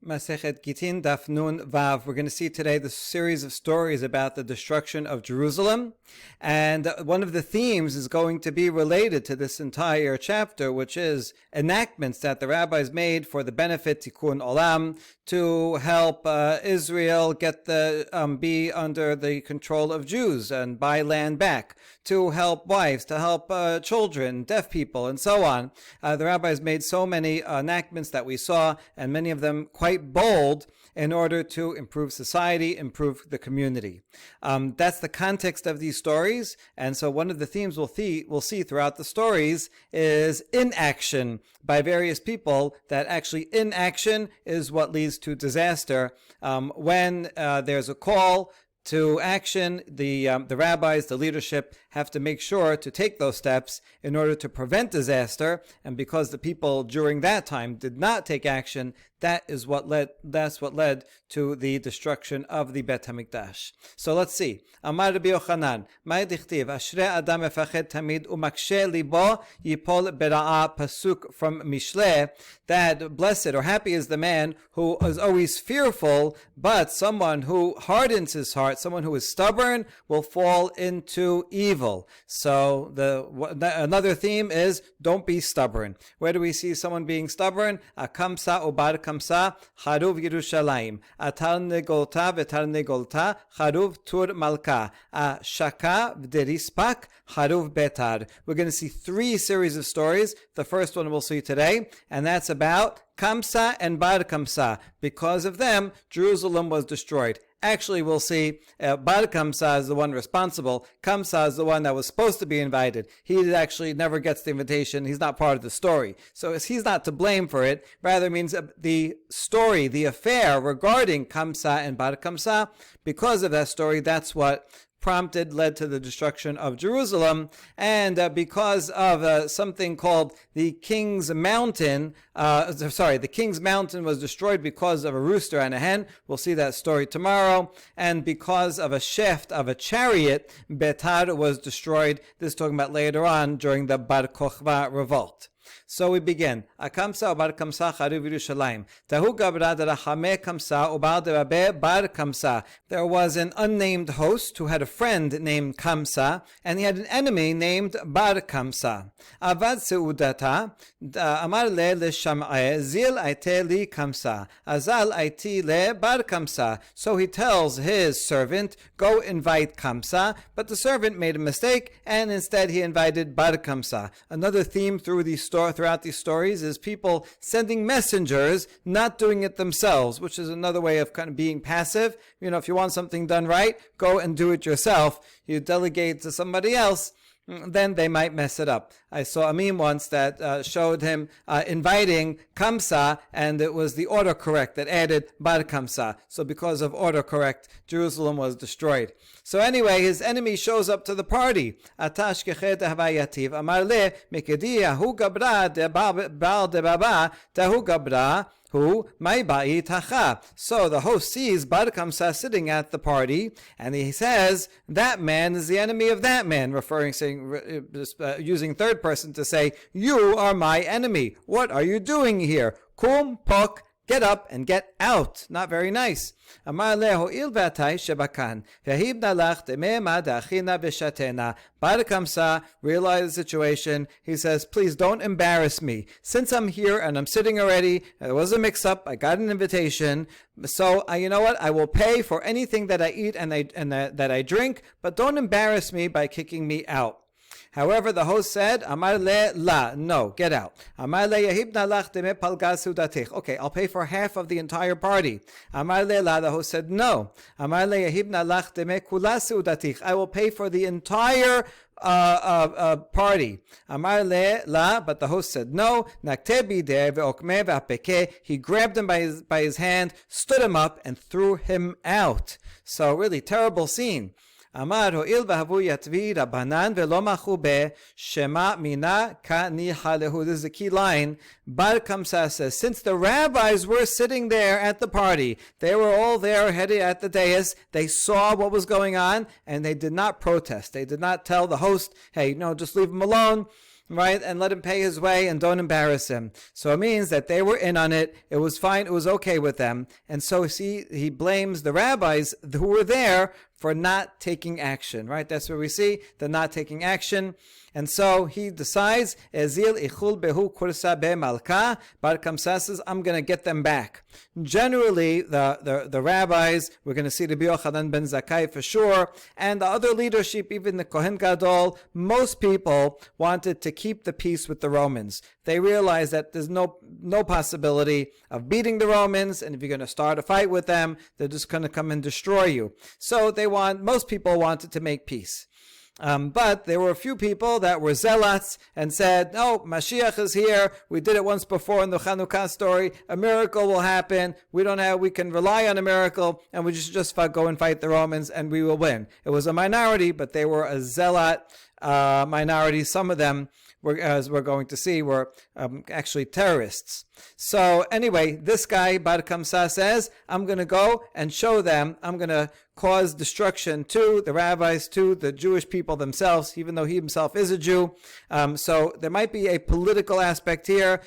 Masechet Gittin Daf Nun Vav. We're going to see today the series of stories about the destruction of Jerusalem, and one of the themes is going to be related to this entire chapter, which is enactments that the rabbis made for the benefit Tikkun Olam, to help Israel get be under the control of Jews and buy land back, to help wives, to help children, deaf people, and so on. The rabbis made so many enactments that we saw, and many of them quite bold, in order to improve society, improve the community. That's the context of these stories, and so one of the themes we'll see throughout the stories is inaction by various people, that actually inaction is what leads to disaster. When there's a call to action, the rabbis, the leadership, have to make sure to take those steps in order to prevent disaster. And because the people during that time did not take action, that's what led to the destruction of the Bet HaMikdash. So let's see. Amar Rabbi Yochanan, Ma'id Dichtiv, Ashrei Adam Mefached Tamid Umakshe Libo Yipol Bera'ah, pasuk from Mishle, that blessed or happy is the man who is always fearful, but someone who hardens his heart, someone who is stubborn, will fall into evil. So another theme is don't be stubborn. Where do we see someone being stubborn? Kamsa ubar Kamsa, Charuv Yerushalayim, Atar Negolta v'Tar Negolta, Charuv Tur Malka, Shaka v'Derispak, Charuv Betar. We're going to see three series of stories. The first one we'll see today, and that's about Kamsa and Bar Kamsa. Because of them, Jerusalem was destroyed. Actually, we'll see Bar Kamsa is the one responsible. Kamsa is the one that was supposed to be invited. He actually never gets the invitation. He's not part of the story. So he's not to blame for it. Rather, it means the story, the affair regarding Kamsa and Bar Kamsa, because of that story, that's what led to the destruction of Jerusalem. And because of something called the King's Mountain, the King's Mountain was destroyed because of a rooster and a hen. We'll see that story tomorrow. And because of a shaft of a chariot, Betar was destroyed. This is talking about later on during the Bar Kokhba revolt. So we begin. Kamsa ubar Kamsa Charuv Yerushalayim. Tahu gabra derachame Kamsa ubar derabe bar Kamsa. There was an unnamed host who had a friend named Kamsa, and he had an enemy named Bar Kamsa. Avad seudata amar le Sham'e zil aite li Kamsa azal aiti le bar Kamsa. So he tells his servant, go invite Kamsa, but the servant made a mistake, and instead he invited Bar Kamsa. Another theme throughout these stories is people sending messengers, not doing it themselves, which is another way of kind of being passive. If you want something done right, go and do it yourself. You delegate to somebody else, then they might mess it up. I saw a meme once that showed him inviting Kamsa, and it was the autocorrect that added Bar Kamsa. So because of autocorrect, Jerusalem was destroyed. So anyway, his enemy shows up to the party. Atash kechet havayativ amar le mekediya hu gabra de bal de baba tahu gabra. So the host sees Bar Kamsa sitting at the party, and he says, that man is the enemy of that man, using third person to say, you are my enemy. What are you doing here? Kum pok. Get up and get out. Not very nice. Amar leho il v'atay shebakan v'hibna lach demema da'achina v'shatena. Bar Kamsa realized the situation. He says, please don't embarrass me. Since I'm here and I'm sitting already, there was a mix-up, I got an invitation, so you know what? I will pay for anything that I eat and that I drink, but don't embarrass me by kicking me out. However, the host said, Amar le la, no, get out. Amar le yahibna lach deme palga sudatich. Okay, I'll pay for half of the entire party. Amar le la, the host said, no. Amar le yahibna lach deme kula sudatich. I will pay for the entire party. Amar le la, but the host said no. Nakte bideh ve'okme ve'apeke. He grabbed him by his hand, stood him up, and threw him out. So really terrible scene. Amar ho'il v'havu yatvi rabbanan ve'lo machube shema mina ka nihalehu. This is a key line. Bar Kamsa says, since the rabbis were sitting there at the party, they were all there headed at the dais, they saw what was going on, and they did not protest. They did not tell the host, hey, no, just leave him alone. right? And let him pay his way and don't embarrass him. So it means that they were in on it. It was fine. It was okay with them. And so he blames the rabbis who were there for not taking action, right? That's where we see the not taking action. And so he decides, Ezil ichul behu kursa be malka. Bar Kamsa says, I'm going to get them back. Generally, the rabbis, we're going to see the Yochanan ben Zakkai for sure, and the other leadership, even the Kohen Gadol, most people wanted to keep the peace with the Romans. They realized that there's no possibility of beating the Romans, and if you're going to start a fight with them, they're just going to come and destroy you. So most people wanted to make peace. But there were a few people that were zealots and said, no, Mashiach is here. We did it once before in the Chanukah story. A miracle will happen. We can rely on a miracle, and we just go and fight the Romans and we will win. It was a minority, but they were a zealot minority. Some of them were, as we're going to see, were actually terrorists. So anyway, this guy, Bar Kamsa, says, I'm going to go and show them. I'm going to cause destruction to the rabbis, to the Jewish people themselves, even though he himself is a Jew. So there might be a political aspect here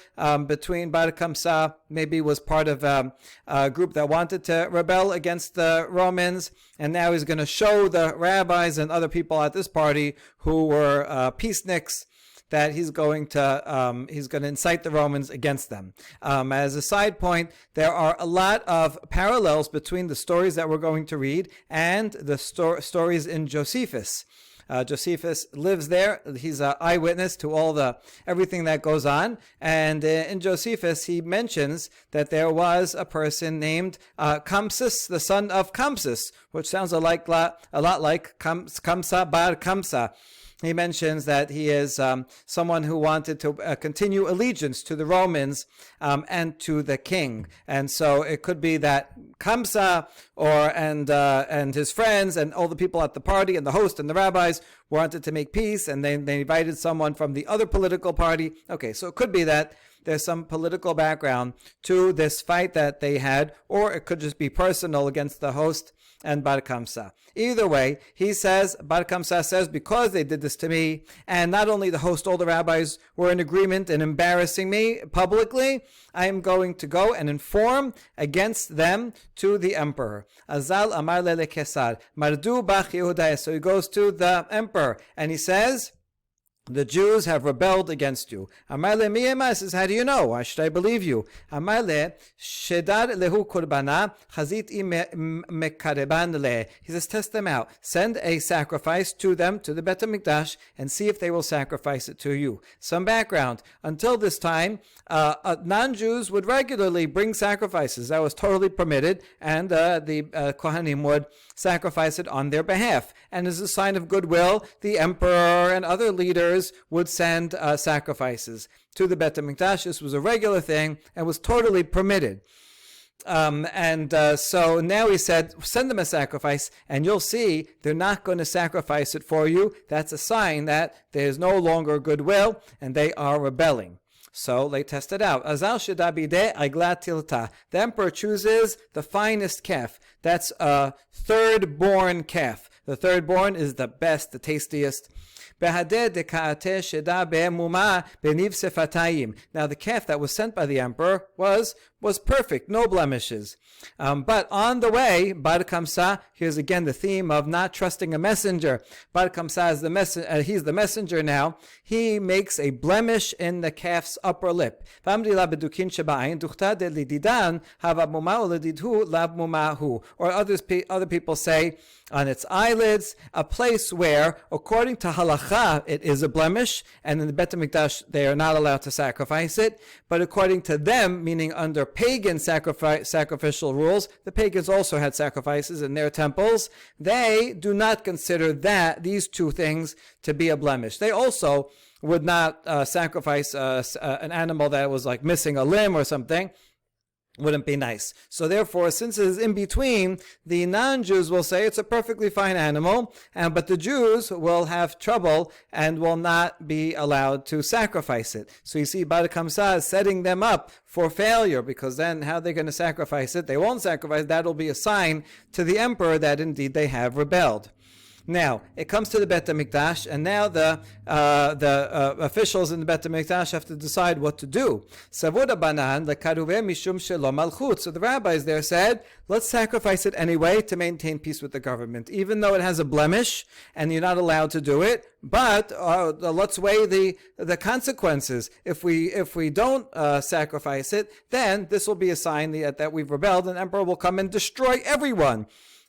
between Bar Kamsa, maybe was part of a group that wanted to rebel against the Romans, and now he's going to show the rabbis and other people at this party who were peaceniks that he's going to incite the Romans against them. As a side point, there are a lot of parallels between the stories that we're going to read and the stories in Josephus. Josephus lives there. He's an eyewitness to everything that goes on. And in Josephus, he mentions that there was a person named Kamsa, the son of Kamsa, which sounds a lot like Kamsa bar Kamsa. He mentions that he is someone who wanted to continue allegiance to the Romans and to the king. And so it could be that Kamsa and his friends and all the people at the party and the host and the rabbis wanted to make peace, and they invited someone from the other political party. Okay, so it could be that there's some political background to this fight that they had, or it could just be personal against the host and Bar Kamsa. Either way, Bar Kamsa says, because they did this to me, and not only the host, all the rabbis were in agreement in embarrassing me publicly, I am going to go and inform against them to the emperor. Azal amar le Kesar, mardu bach Yehuda. So he goes to the emperor, and he says, the Jews have rebelled against you. Amarle miyema says, how do you know? Why should I believe you? Amarle shedar lehu kurbana chazit mekareban le. He says, test them out. Send a sacrifice to them, to the Bet HaMikdash, and see if they will sacrifice it to you. Some background. Until this time, non-Jews would regularly bring sacrifices. That was totally permitted, and the Kohanim would sacrifice it on their behalf. And as a sign of goodwill, the emperor and other leaders would send sacrifices to the Bet HaMikdash. This was a regular thing and was totally permitted. So now he said, send them a sacrifice, and you'll see they're not going to sacrifice it for you. That's a sign that there's no longer goodwill and they are rebelling. So they test it out. Azal shedabide aglat tilta. The emperor chooses the finest calf. That's a third-born calf. The third-born is the best, the tastiest. Now the calf that was sent by the emperor was perfect, no blemishes. But on the way, Bar Kamsa, here's again the theme of not trusting a messenger. Bar Kamsa is he's the messenger now. He makes a blemish in the calf's upper lip. Or other people say on its eyelids, a place where, according to halacha, it is a blemish, and in the Bet HaMikdash they are not allowed to sacrifice it. But according to them, meaning under pagan sacrificial rules, the pagans also had sacrifices in their temples. They do not consider these two things to be a blemish. They also would not sacrifice an animal that was like missing a limb or something. Wouldn't be nice. So therefore, since it is in between, the non-Jews will say it's a perfectly fine animal, but the Jews will have trouble and will not be allowed to sacrifice it. So you see, Bar Kamsa is setting them up for failure, because then how are they going to sacrifice it? They won't sacrifice. That'll be a sign to the emperor that indeed they have rebelled. Now it comes to the Bet HaMikdash, and now the officials in the Bet HaMikdash have to decide what to do. Savud Abanan lekaruveh mishum shelo malchut. So the rabbis there said, let's sacrifice it anyway to maintain peace with the government, even though it has a blemish and you're not allowed to do it. But let's weigh the consequences. If we don't sacrifice it, then this will be a sign that we've rebelled, and the emperor will come and destroy everyone.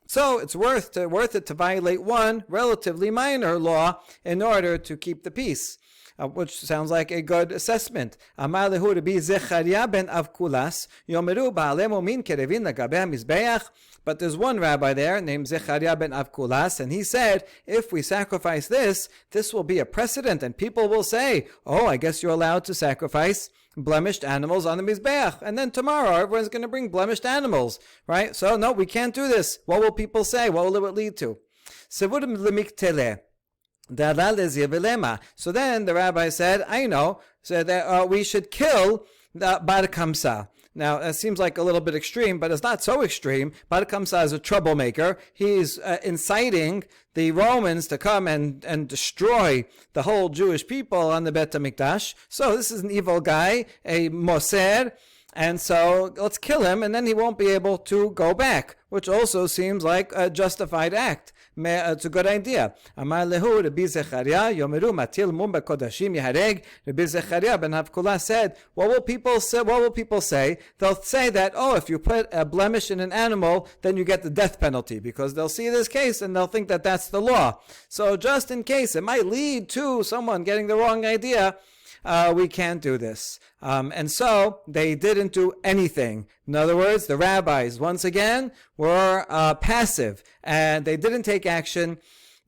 So it's worth it to violate one relatively minor law in order to keep the peace, which sounds like a good assessment. Amar lehu Rabbi Zechariah ben Avkulas, yomeru ba'alei mumin kerevin lagabei hamizbeach. But there's one rabbi there named Zechariah ben Avkulas, and he said, if we sacrifice this will be a precedent, and people will say, oh, I guess you're allowed to sacrifice blemished animals on the Mizbeach. And then tomorrow, everyone's going to bring blemished animals, right? So, no, we can't do this. What will people say? What will it lead to? So then the rabbi said, I know, so that we should kill the Bar Kamsa. Now, it seems like a little bit extreme, but it's not so extreme. Bar Kamsa is a troublemaker. He's inciting the Romans to come and destroy the whole Jewish people on the Bet HaMikdash. So this is an evil guy, a Moser, and so let's kill him, and then he won't be able to go back, which also seems like a justified act. It's a good idea. Amar lehu Rabbi Zechariah yomeru matil mum bekodashim yahareg. Rabbi Zechariah ben Havkulah said, what will people say? They'll say that, if you put a blemish in an animal, then you get the death penalty, because they'll see this case and they'll think that that's the law. So just in case it might lead to someone getting the wrong idea, we can't do this. And so they didn't do anything. In other words, the rabbis, once again, were passive, and they didn't take action.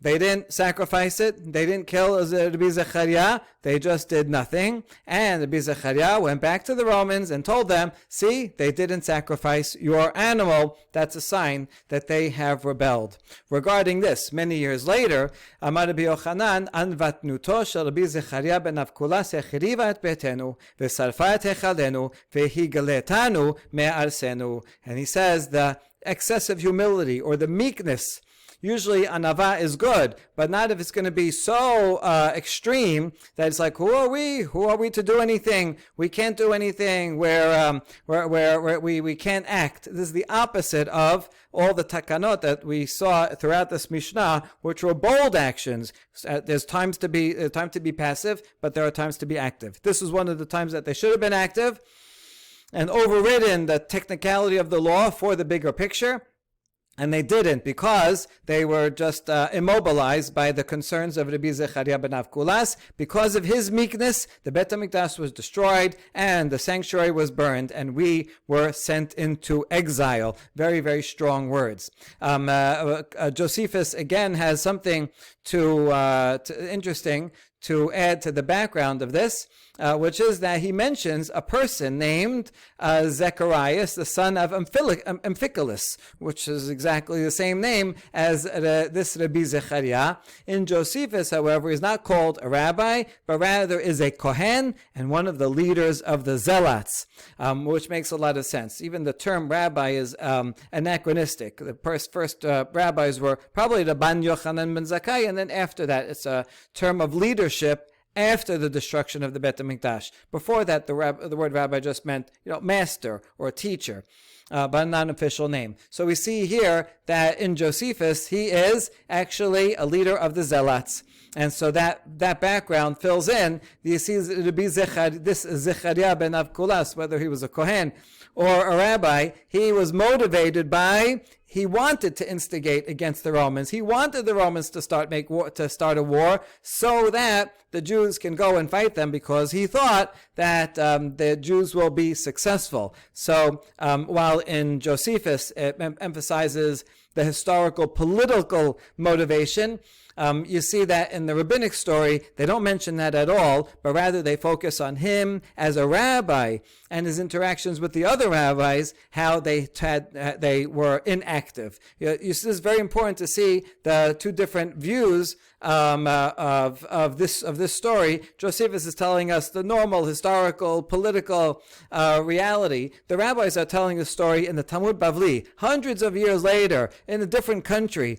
They didn't sacrifice it. They didn't kill Rabbi Zechariah. They just did nothing. And Rabbi Zechariah went back to the Romans and told them, see, they didn't sacrifice your animal. That's a sign that they have rebelled. Regarding this, many years later, Amar Rabbi Yochanan, Anvatnuto shel Rabbi Zechariah ben Avkulah sechiriva et betenu, v'sarfa et hechalenu, v'higaletanu me'arsenu. And he says the excessive humility or the meekness. Usually anava is good, but not if it's going to be so extreme that it's like, who are we? Who are we to do anything? We can't do anything. Where we can't act. This is the opposite of all the takanot that we saw throughout this Mishnah, which were bold actions. There's time to be passive, but there are times to be active. This is one of the times that they should have been active and overridden the technicality of the law for the bigger picture. And they didn't, because they were just immobilized by the concerns of Rabbi Zechariah ben Avkulas. Because of his meekness, the Bet HaMikdash was destroyed and the sanctuary was burned, and we were sent into exile. Very, very strong words. Josephus again has something interesting to add to the background of this, which is that he mentions a person named Zacharias, the son of Amphiculus, which is exactly the same name as this Rabbi Zechariah. In Josephus, however, he's not called a rabbi, but rather is a Kohen and one of the leaders of the Zealots, which makes a lot of sense. Even the term rabbi is anachronistic. The first rabbis were probably the Ban Yochanan ben Zakkai, and then after that, it's a term of leadership after the destruction of the Bet HaMikdash. Before that, the word rabbi just meant, master or teacher, but a non-official name. So we see here that in Josephus, he is actually a leader of the Zealots. And so that background fills in. You see, this Zechariah ben Avkulas, whether he was a Kohen or a rabbi, he was motivated by, he wanted to instigate against the Romans. He wanted the Romans to start a war so that the Jews can go and fight them, because he thought that the Jews will be successful. So while in Josephus it emphasizes the historical political motivation, you see that in the rabbinic story, they don't mention that at all, but rather they focus on him as a rabbi and his interactions with the other rabbis, how they were inactive. This is very important to see the two different views of this story. Josephus is telling us the normal historical, political reality. The rabbis are telling the story in the Talmud Bavli, hundreds of years later, in a different country.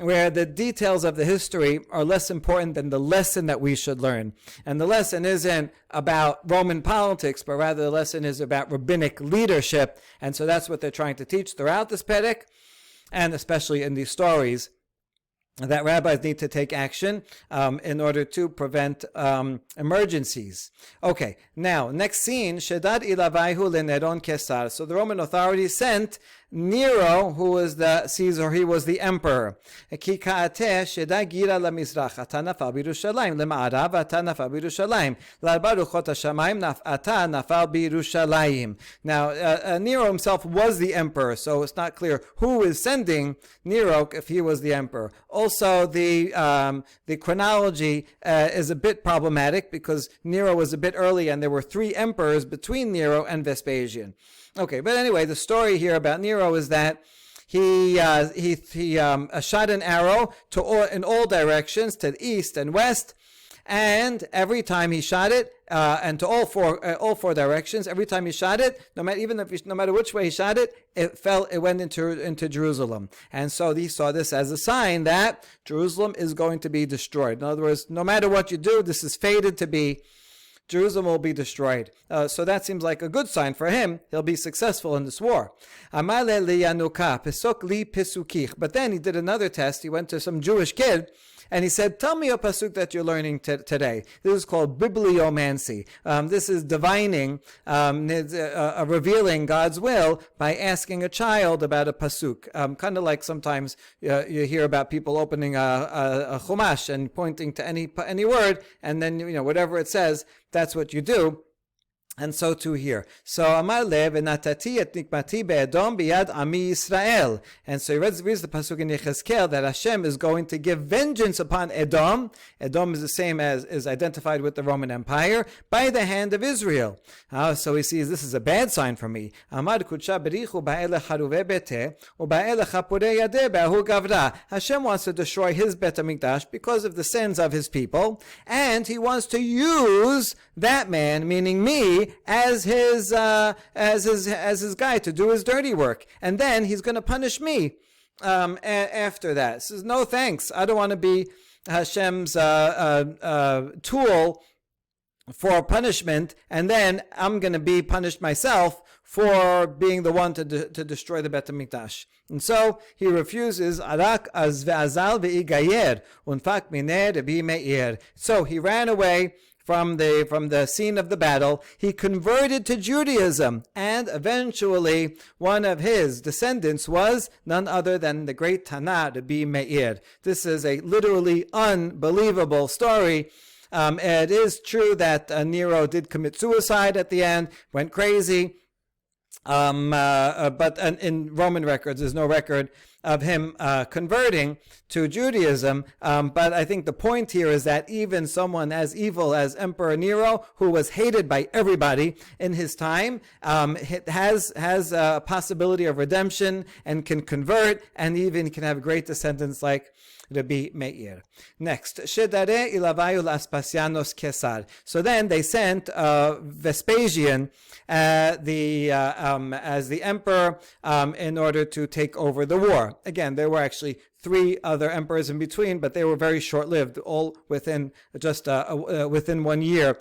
where the details of the history are less important than the lesson that we should learn. And the lesson isn't about Roman politics, but rather the lesson is about rabbinic leadership. And so that's what they're trying to teach throughout this Perek, and especially in these stories, that rabbis need to take action in order to prevent emergencies. Okay, now, next scene, Shedad ilavaihu leneron kesar. So the Roman authorities sent Nero, who was the Caesar, he was the emperor. Ki ka'ateh sheda gira lemizrach, ata nafal b'Yerushalayim, lema'arav ata nafal b'Yerushalayim, la'arba luchot hashamayim ata nafal b'Yerushalayim. Now, Nero himself was the emperor, so it's not clear who is sending Nero if he was the emperor. Also, the chronology is a bit problematic because Nero was a bit early and there were 3 emperors between Nero and Vespasian. Okay, but anyway, the story here about Nero is that he shot an arrow in all directions, to the east and west, and every time he shot it, and to all four directions, every time he shot it, no matter which way he shot it, it went into Jerusalem. And so he saw this as a sign that Jerusalem is going to be destroyed. In other words, no matter what you do, this is fated to be. Jerusalem will be destroyed. So that seems like a good sign for him. He'll be successful in this war. But then he did another test. He went to some Jewish kid and he said, tell me a pasuk that you're learning today. This is called bibliomancy. This is divining, revealing God's will by asking a child about a pasuk. Kind of like sometimes you hear about people opening a chumash and pointing to any word, and then whatever it says, that's what you do. And so too here. So Amar Lev v'natati et nikmati be'edom biyad ami Yisrael. And so he reads the pasuk in Yechezkel that Hashem is going to give vengeance upon Edom. Edom is the same as is identified with the Roman Empire by the hand of Israel. So he sees this is a bad sign for me. Amar kudsha berichu ba'ele charuve bete u'ba'ele chapurei yadeh ba'ahu gavra. Hashem wants to destroy his Bet HaMikdash because of the sins of his people, and he wants to use that man, meaning me, as his guy to do his dirty work, and then he's going to punish me after that. He says, no thanks, I don't want to be Hashem's tool for punishment, and then I'm going to be punished myself for being the one to destroy the Bet HaMikdash. And so he refuses. Arak azal ve'igayer unfak mineh Rabbi Meir. So he ran away from the scene of the battle. He converted to Judaism, and eventually one of his descendants was none other than the great Tana Rabbi Meir. This is a literally unbelievable story. It is true that Nero did commit suicide at the end, went crazy. But in Roman records, there's no record of him converting to Judaism. But I think the point here is that even someone as evil as Emperor Nero, who was hated by everybody in his time, has a possibility of redemption and can convert, and even can have great descendants like Rabbi Meir. Next, Shedare ilavayu Aspasianos Kesar. So then they sent Vespasian as the emperor in order to take over the war. Again, there were actually 3 other emperors in between, but they were very short-lived, all within within 1 year.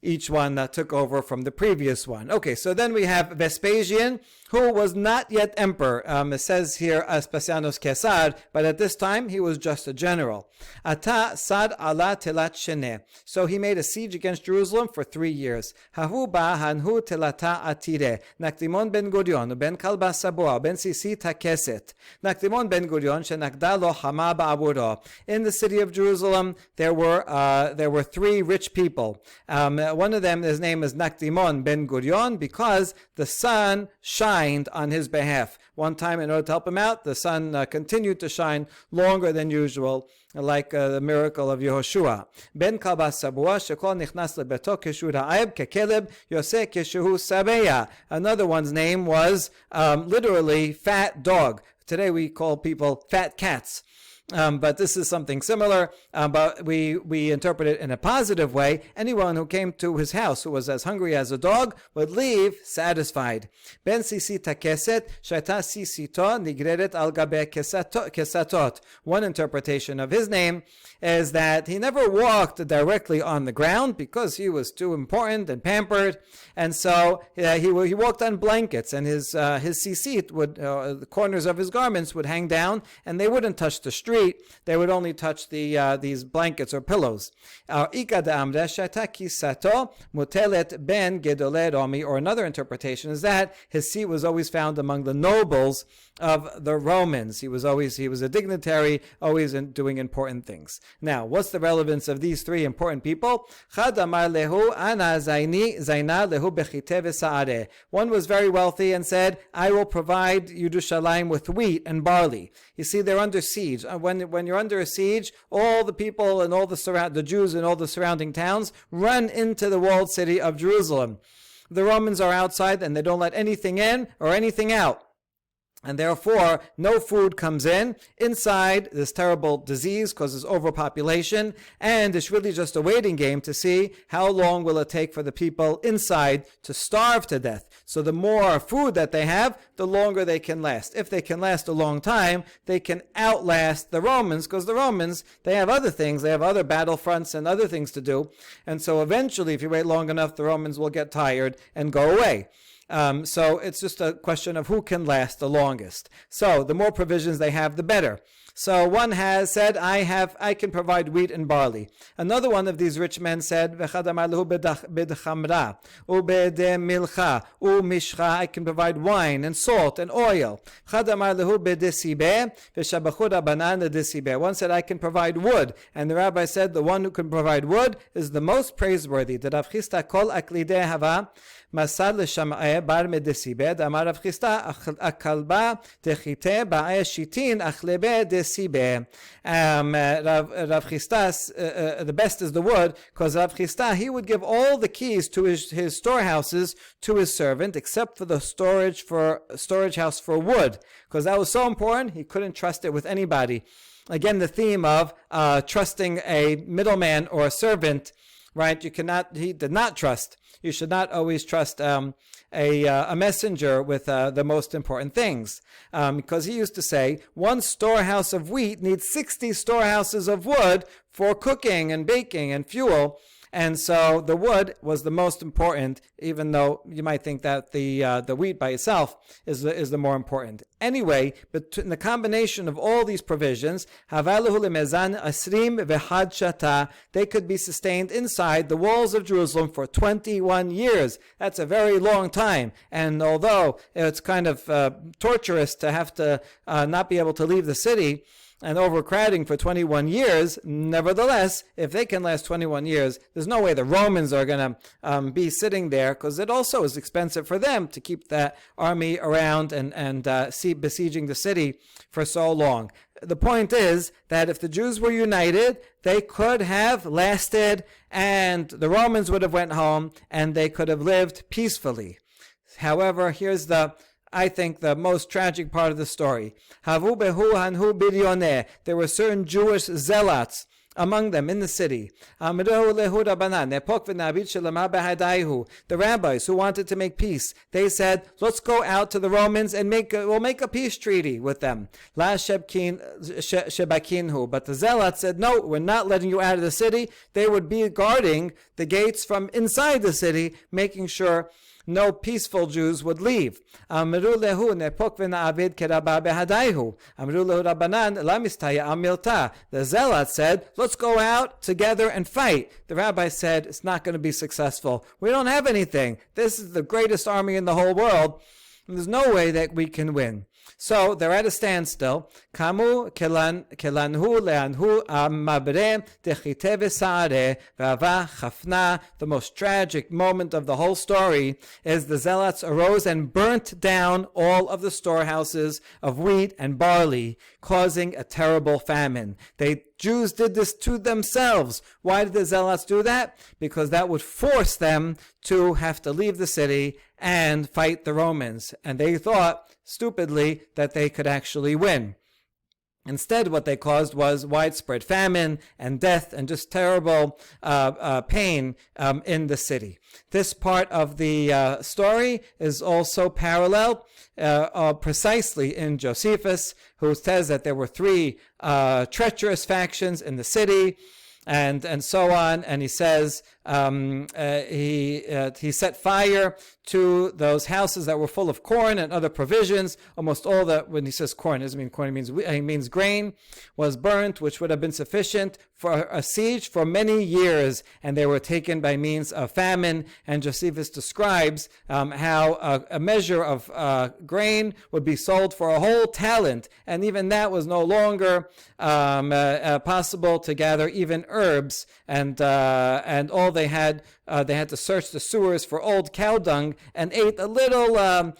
Each one took over from the previous one. Okay, so then we have Vespasian, who was not yet emperor. It says here Aspasianos Kesar, but at this time he was just a general. Ata sad ala telat sheneh. So he made a siege against Jerusalem for 3 years. Hahu ba hanhu telata atire. Nakdimon ben Gurion, ben Kalba Saboa, ben Sisi Takeset. Nakdimon ben Gurion, shenakda lo hama ba'aburo. In the city of Jerusalem, there were 3 rich people. One of them, his name is Nakdimon ben Gurion, because the sun shined on his behalf. One time, in order to help him out, the sun continued to shine longer than usual, like the miracle of Yehoshua. Ben Kalbas Sabua shekol nichnas lebeto keshur ha'ayb kekeleb yoseh keshehu sabeya. Another one's name was literally fat dog. Today we call people fat cats. But this is something similar, but we interpret it in a positive way. Anyone who came to his house who was as hungry as a dog would leave satisfied. Ben sisita keset shata sisito nigreret al gabe kesatot. One interpretation of his name is that he never walked directly on the ground because he was too important and pampered, and so he walked on blankets, and his sisit would the corners of his garments would hang down, and they wouldn't touch the street. They would only touch these blankets or pillows. Or another interpretation is that his seat was always found among the nobles of the Romans. He was a dignitary, always doing important things. Now, what's the relevance of these three important people? One was very wealthy and said, I will provide Yerushalayim with wheat and barley. You see, they're under siege. When you're under a siege, all the people and all the Jews in all the surrounding towns run into the walled city of Jerusalem. The Romans are outside and they don't let anything in or anything out. And therefore, no food comes in. Inside, this terrible disease causes overpopulation, and it's really just a waiting game to see how long will it take for the people inside to starve to death. So the more food that they have, the longer they can last. If they can last a long time, they can outlast the Romans, because the Romans, they have other things. They have other battle fronts and other things to do. And so eventually, if you wait long enough, the Romans will get tired and go away. So it's just a question of who can last the longest. So the more provisions they have, the better. So one has said, I can provide wheat and barley. Another one of these rich men said, I can provide wine and salt and oil. One said, I can provide wood. And the rabbi said, the one who can provide wood is the most praiseworthy. מסר לשמעי בר מדסיבה, אמר רב חיסדא, הכלבה תחיתה באי שיטין, אך לבה דסיבה. Rav Chisda, the best is the wood, because Rav Chisda, he would give all the keys to his storehouses to his servant, except for the storage house for wood, because that was so important, he couldn't trust it with anybody. Again, the theme of trusting a middleman or a servant, right? He did not trust. You should not always trust a messenger with the most important things. Because he used to say, one storehouse of wheat needs 60 storehouses of wood for cooking and baking and fuel. And so the wood was the most important, even though you might think that the wheat by itself is the more important. Anyway, but in the combination of all these provisions, they could be sustained inside the walls of Jerusalem for 21 years. That's a very long time. And although it's kind of torturous to have to not be able to leave the city, and overcrowding for 21 years, nevertheless, if they can last 21 years, there's no way the Romans are going to be sitting there, because it also is expensive for them to keep that army around and besieging the city for so long. The point is that if the Jews were united, they could have lasted, and the Romans would have went home, and they could have lived peacefully. However, here's I think the most tragic part of the story. There were certain Jewish zealots among them in the city. The rabbis who wanted to make peace, they said, let's go out to the Romans and we'll make a peace treaty with them. But the zealots said, no, we're not letting you out of the city. They would be guarding the gates from inside the city, making sure no peaceful Jews would leave. The zealots said, let's go out together and fight. The rabbi said, it's not going to be successful. We don't have anything. This is the greatest army in the whole world. There's no way that we can win. So they're at a standstill. Kamu kelanhu leanhu amabre dechite v'sare v'ava chafna. The most tragic moment of the whole story is the zealots arose and burnt down all of the storehouses of wheat and barley, causing a terrible famine. Jews did this to themselves. Why did the zealots do that? Because that would force them to have to leave the city and fight the Romans. And they thought, stupidly, that they could actually win. Instead, what they caused was widespread famine and death and just terrible pain in the city. This part of the story is also parallel precisely in Josephus, who says that there were three treacherous factions in the city, and so on. And he says he set fire to those houses that were full of corn and other provisions. Almost all that, when he says corn, doesn't mean corn, he means grain, was burnt, which would have been sufficient for a siege for many years, and they were taken by means of famine. And Josephus describes how a measure of grain would be sold for a whole talent, and even that was no longer possible to gather even herbs, and all they had to search the sewers for old cow dung and ate a little a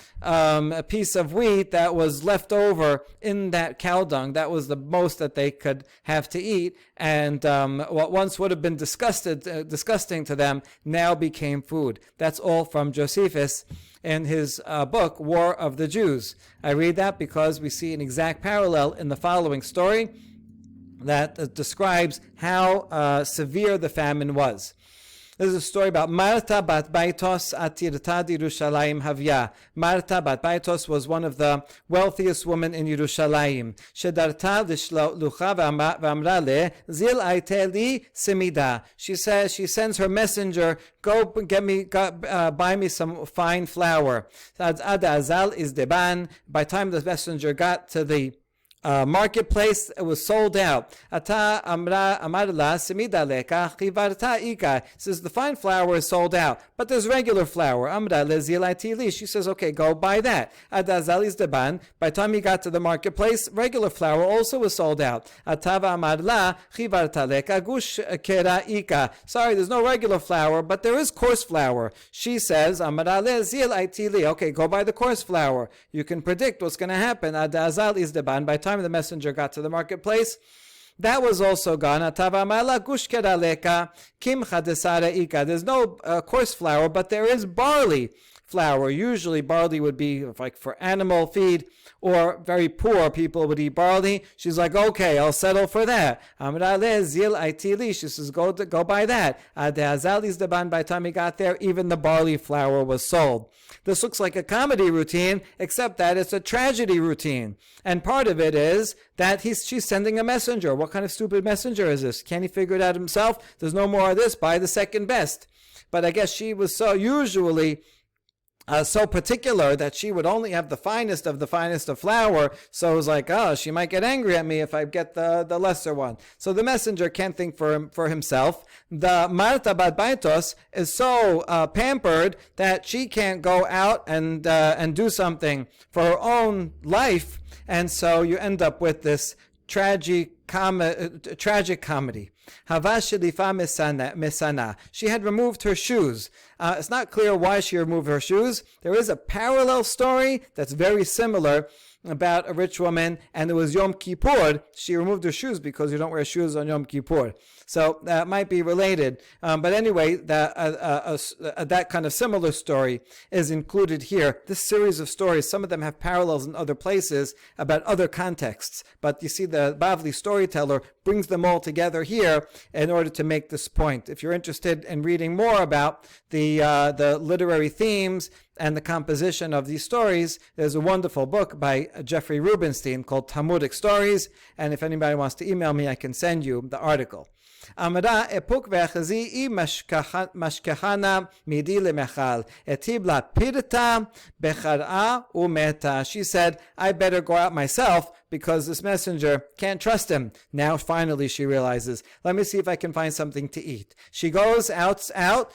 piece of wheat that was left over in that cow dung. That was the most that they could have to eat, and what once would have been disgusting to them now became food. That's all from Josephus in his book, War of the Jews. I read that because we see an exact parallel in the following story that describes how severe the famine was. This is a story about Marta bat Baitos atirta Yerushalayim havya. Marta bat Baitos was one of the wealthiest women in Yerushalayim. Shedarta l'shlucha v'amra le zil aite li simida. She says, she sends her messenger, go buy me some fine flour. Ad azal is deban. By the time the messenger got to the marketplace, it was sold out. Ata amarla semida leka chivarta ika. Says the fine flour is sold out, but there's regular flour. Amra lezilatili. She says, okay, go buy that. Adazalis deban. By the time he got to the marketplace, regular flour also was sold out. Atava amarla chivarta leka gush kera ika. Sorry, there's no regular flour, but there is coarse flour. She says, amra lezilatili. Okay, go buy the coarse flour. You can predict what's going to happen. Adazalis deban. By the time the messenger got to the marketplace, that was also gone. There's no coarse flour, but there is barley flour. Usually barley would be like for animal feed, or very poor people would eat barley. She's like, okay, I'll settle for that. She says, go buy that. By the time he got there, even the barley flour was sold. This looks like a comedy routine, except that it's a tragedy routine. And part of it is that she's sending a messenger. What kind of stupid messenger is this? Can't he figure it out himself? There's no more of this. Buy the second best. But I guess she was so particular that she would only have the finest of flour. So it was like, oh, she might get angry at me if I get the lesser one. So the messenger can't think for himself. The Marta bat Baitos is so pampered that she can't go out and do something for her own life. And so you end up with this tragic comedy. Mesana. She had removed her shoes. It's not clear why she removed her shoes. There is a parallel story that's very similar about a rich woman, and it was Yom Kippur. She removed her shoes because you don't wear shoes on Yom Kippur. So that might be related. But anyway, that kind of similar story is included here. This series of stories, some of them have parallels in other places about other contexts. But you see, the Bavli storyteller brings them all together here in order to make this point. If you're interested in reading more about the literary themes and the composition of these stories, there's a wonderful book by Jeffrey Rubinstein called Talmudic Stories. And if anybody wants to email me, I can send you the article. Amra epuk ve'achazi I mashkehana midi lemechal etibla pirta bechara umeta. She said, I better go out myself because this messenger can't trust him. Now finally she realizes, let me see if I can find something to eat. She goes out,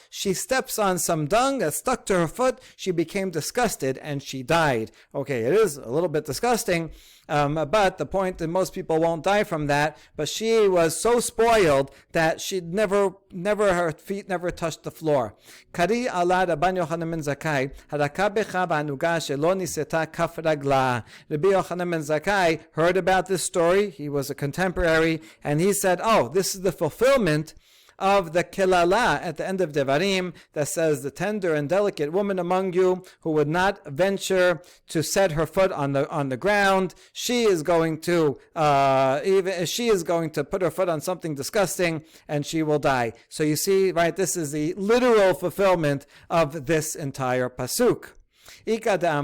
she steps on some dung that stuck to her foot. She became disgusted and she died. Okay, it is a little bit disgusting. But the point that most people won't die from that, but she was so spoiled that her feet never touched the floor. Kari ala Rabban Yochanan ben Zakkai, haraka becha v'anuga shelo niseta kaf ragla. Rabbi Yochanan ben Zakkai heard about this story. He was a contemporary, and he said, oh, this is the fulfillment of the Kelala at the end of Devarim that says, the tender and delicate woman among you who would not venture to set her foot on the ground, she is going to put her foot on something disgusting and she will die. So you see, right, this is the literal fulfillment of this entire pasuk. Another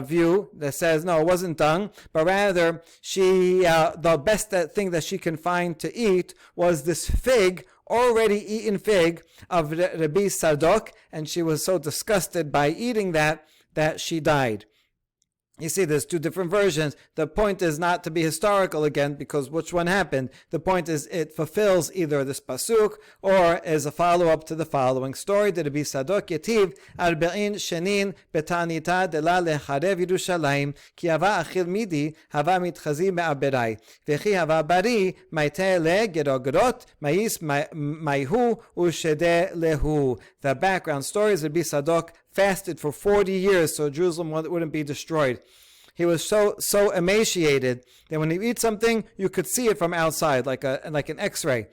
view that says, no, it wasn't dung, but rather the best thing that she can find to eat was this fig, already eaten fig of Rabbi Sadok, and she was so disgusted by eating that she died. You see, there's two different versions. The point is not to be historical again, because which one happened? The point is it fulfills either this pasuk or is a follow-up to the following story. Did be Sadok Yetiv Arbein Shenin Betanita Dela Lecharev Yerushalayim Ki Hava Achil Midi Hava Mitchazi Me'aberai Vechi Hava Bari Maite Le Gerogrot Mayis Maihu Ushede Lehu. The background story is Rabbi Sadok fasted for 40 years so Jerusalem wouldn't be destroyed. He was so emaciated that when he eat something, you could see it from outside, like an X-ray.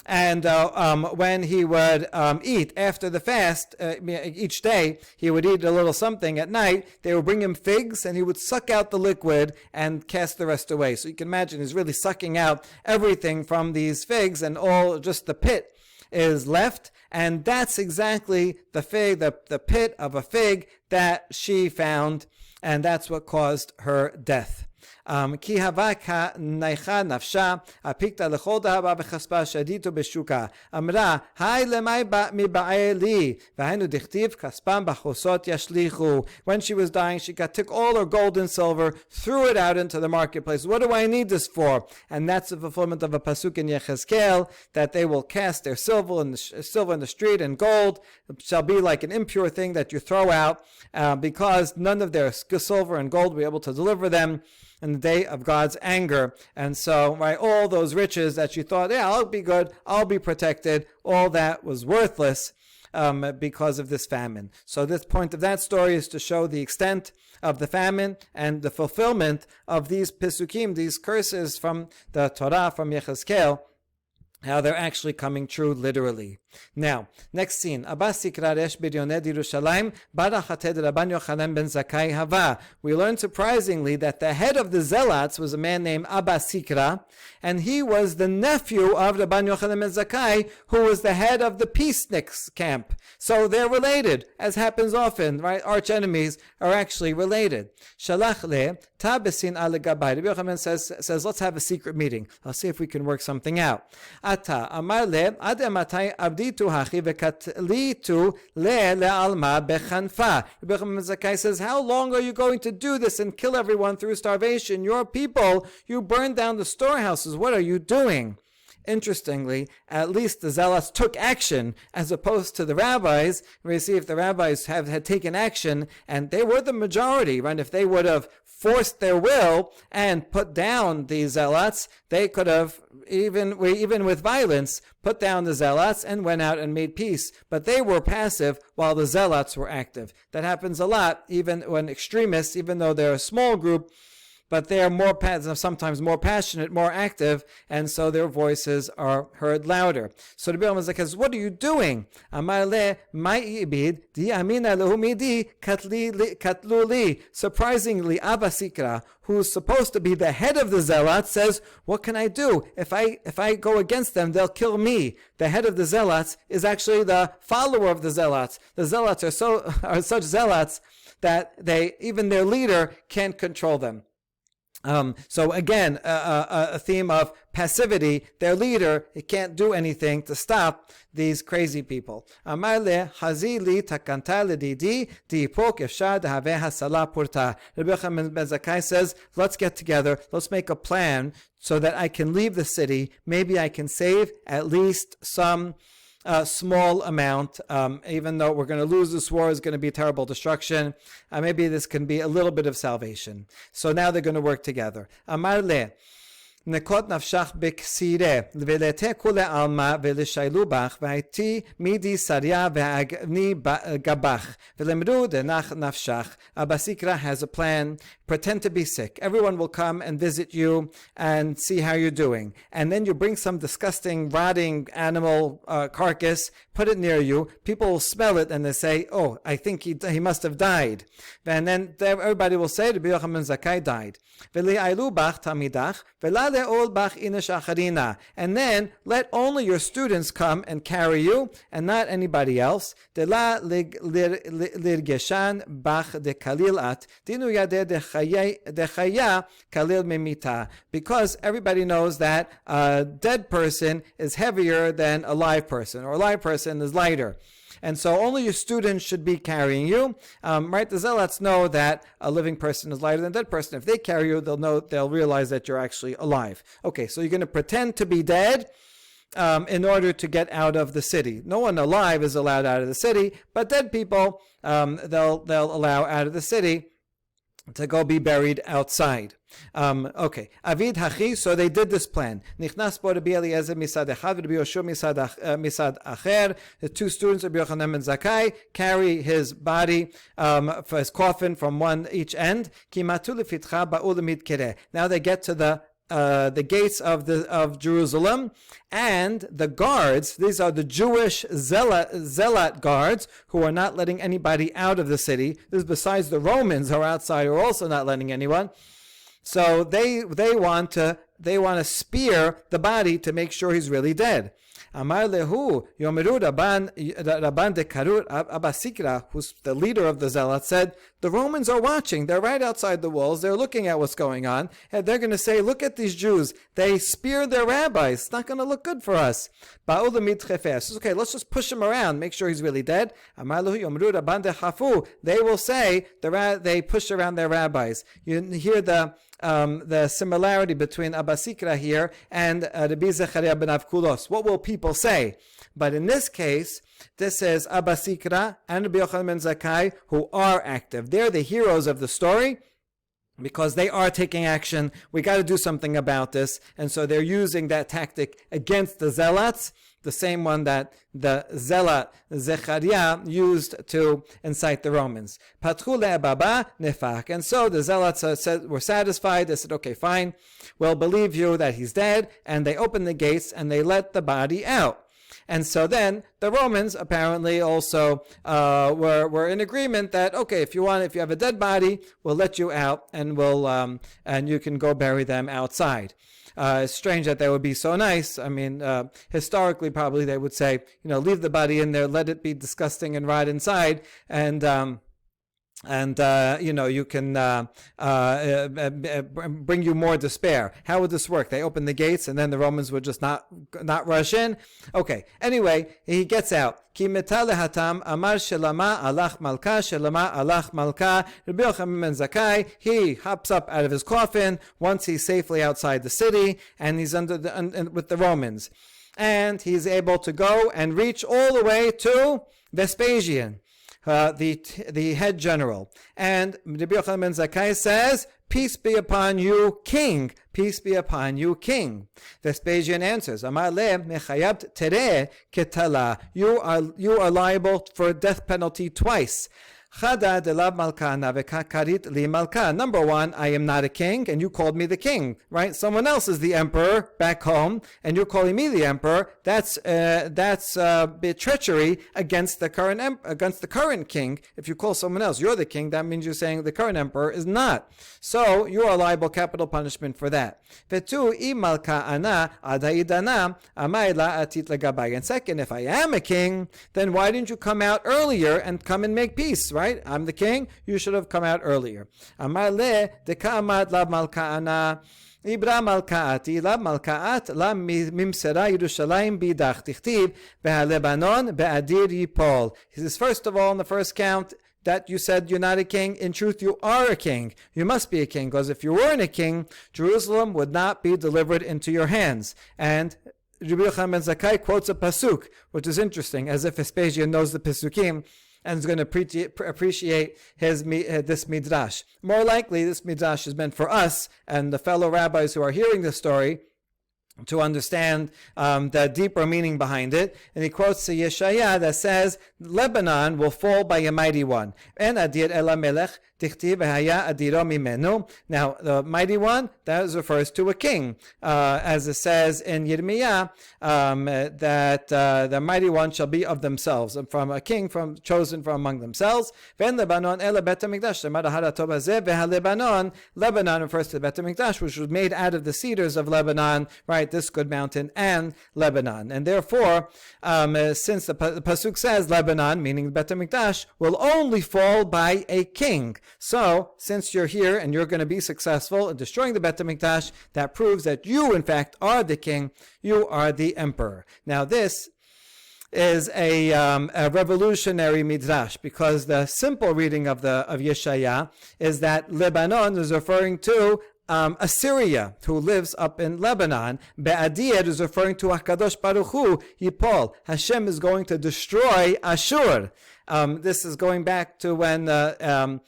And when he would eat after the fast, each day, he would eat a little something at night. They would bring him figs, and he would suck out the liquid and cast the rest away. So you can imagine he's really sucking out everything from these figs, and all just the pit is left. And that's exactly the fig, the pit of a fig that she found, and that's what caused her death. כי הווה כנייחה נפשה, הפיקתא לכל דהבה וחספה שדיתו בשוקה. אמרה, היי למי מבעי לי, והיינו דכתיב כספם בחוסות ישליכו. When she was dying, she took all her gold and silver, threw it out into the marketplace. What do I need this for? And that's the fulfillment of a pasuk in Yechezkel, that they will cast their silver in the street, and gold shall be like an impure thing that you throw out, because none of their silver and gold will be able to deliver them in the day of God's anger. And so, right, all those riches that you thought, yeah, I'll be good, I'll be protected, all that was worthless because of this famine. So this point of that story is to show the extent of the famine and the fulfillment of these pisukim, these curses from the Torah, from Yechezkel, how they're actually coming true literally. Now, next scene. Abba Sikra Resh Biryoned Yerushalayim Barachated Rabban Yochanan ben Zakkai Hava. We learned surprisingly that the head of the Zealots was a man named Abba Sikra, and he was the nephew of Rabban Yochanan ben Zakkai, who was the head of the peaceniks camp. So they're related, as happens often, right? Arch enemies are actually related. Shalach le tabesin ale gabai. Rabbi Yochanan says, let's have a secret meeting. I'll see if we can work something out. Ata amar le ade matai abditu hachi vekatlitu le lealma bechanfa. Rabbi Yochanan ben Zakkai says, how long are you going to do this and kill everyone through starvation? Your people, you burned down the storehouses. What are you doing? Interestingly, at least the Zealots took action as opposed to the rabbis. We see if the rabbis had taken action, and they were the majority, right? If they would have forced their will and put down the Zealots, they could have, even with violence, put down the Zealots and went out and made peace. But they were passive while the Zealots were active. That happens a lot, even when extremists, even though they're a small group, but they are sometimes more passionate, more active, and so their voices are heard louder. So the Bible says, what are you doing? Surprisingly, Abba Sikra, who's supposed to be the head of the Zealots, says, what can I do? If I go against them, they'll kill me. The head of the Zealots is actually the follower of the Zealots. The Zealots are such zealots that even their leader can't control them. So again, a theme of passivity. Their leader, he can't do anything to stop these crazy people. Amar le hazili takanta ledidi diipok efshar dehave hasala purta. Rabbi Yochanan ben Zakkai says, let's get together, let's make a plan so that I can leave the city. Maybe I can save at least some small amount, even though we're going to lose this war, is going to be terrible destruction. Maybe this can be a little bit of salvation. So now they're going to work together. Amar le. nekot nafshach beksire velete kule alma veleshailu bach v'haiti midi sarya ve'agni gabach ve'lemru denach nafshach. Abba Sikra has a plan. Pretend to be sick. Everyone will come and visit you and see how you're doing. And then you bring some disgusting, rotting animal carcass, put it near you. People will smell it and they say, oh, I think he must have died. And then everybody will say, Rabbi Yochanan Zakkai died. And then let only your students come and carry you and not anybody else. Because everybody knows that a dead person is heavier than a live person, or a live person is lighter. And so only your students should be carrying you. Right? The zealots know that a living person is lighter than a dead person. If they carry you, they'll realize that you're actually alive. Okay, so you're going to pretend to be dead in order to get out of the city. No one alive is allowed out of the city, but dead people, they'll allow out of the city to go be buried outside. Okay. Avid hachi, so they did this plan. Nichnas bo Rabbi Eliezer misad echad, Rabbi Yoshua misad acher. The two students of Rabbi Yochanan ben Zakkai carry his body for his coffin from one each end. Kimatu lefitcha ba'u lemid kireh. Now they get to the gates of Jerusalem, and the guards, these are the Jewish zealot guards who are not letting anybody out of the city. This is besides the Romans who are outside, who are also not letting anyone. So they want to spear the body to make sure he's really dead. Amar lehu yomeru Rabban Dekarut Abba Sikra, who's the leader of the zealots, said, the Romans are watching. They're right outside the walls. They're looking at what's going on, and they're going to say, look at these Jews. They speared their rabbis. It's not going to look good for us. Okay, let's just push him around, make sure he's really dead. Amar lehu yomeru Rabban Dechafu. They will say they pushed around their rabbis. You hear the similarity between Abba Sikra here and Rabbi Zechariah ben Avkulos. What will people say? But in this case, this is Abba Sikra and Rabbi Yochanan ben Zakkai who are active. They're the heroes of the story because they are taking action. We got to do something about this. And so they're using that tactic against the zealots, the same one that the zealot Zechariah used to incite the Romans. Patchu le'ababa nefak. And so the zealots were satisfied. They said, okay, fine, we'll believe you that he's dead. And they opened the gates and they let the body out. And so then the Romans apparently also were in agreement that, okay, if you have a dead body, we'll let you out and and you can go bury them outside. It's strange that they would be so nice. I mean, historically, probably they would say, leave the body in there, let it be disgusting and rot inside, and you can bring you more despair. How would this work? They open the gates and then the Romans would just not rush in? Okay. Anyway, he gets out. Ki meta lehatam amar shelama alach malka shelama alach malka. Rabbi Yochanan ben Zakkai, he hops up out of his coffin once he's safely outside the city and he's with the Romans. And he's able to go and reach all the way to Vespasian, the head general. And Rabbi Yochanan ben Zakkai says, peace be upon you, king. Peace be upon you, king. Vespasian answers, Amar le mechayabt tere ketala. You are liable for death penalty twice. Chada de la malkana vekakarit li malka. Number one, I am not a king, and you called me the king, right? Someone else is the emperor back home, and you're calling me the emperor. That's treachery against the current king. If you call someone else, you're the king. That means you're saying the current emperor is not. So you are liable capital punishment for that. Vetu I malka ana adaidana amayla atit legabay. And second, if I am a king, then why didn't you come out earlier and come and make peace? Right? I'm the king. You should have come out earlier. Amar le deka'amad la malka'ana. Ibra malka'ati la malka'at la mimsera Yerushalayim bidach tichtiv ve'alebanon be'adir yipol. He says, first of all, in the first count, that you said you're not a king. In truth, you are a king. You must be a king, because if you weren't a king, Jerusalem would not be delivered into your hands. And Rabbi Yochanan ben Zakkai quotes a pasuk, which is interesting, as if Vespasian knows the pasukim. and is going to appreciate this midrash. More likely, this midrash is meant for us and the fellow rabbis who are hearing the story to understand the deeper meaning behind it. And he quotes the Yeshaya that says, Lebanon will fall by a mighty one. En adir ela melech tichtiv v'haya adiro mimenu. Now, the mighty one, that refers to a king. As it says in Yirmiyah, that the mighty one shall be of themselves, from a king chosen from among themselves. Ven Lebanon ela bet HaMikdash, Lebanon refers to the Bet HaMikdash, which was made out of the cedars of Lebanon, right? This good mountain and Lebanon. And therefore, since the Pasuk says Lebanon, meaning the Bet HaMikdash, will only fall by a king. So, since you're here and you're going to be successful in destroying the Bet HaMikdash, that proves that you, in fact, are the king. You are the emperor. Now, this is a revolutionary midrash, because the simple reading of Yeshaya is that Lebanon is referring to Assyria, who lives up in Lebanon. Be'adir is referring to HaKadosh Baruch Hu, Yipol. Hashem is going to destroy Ashur. This is going back to when the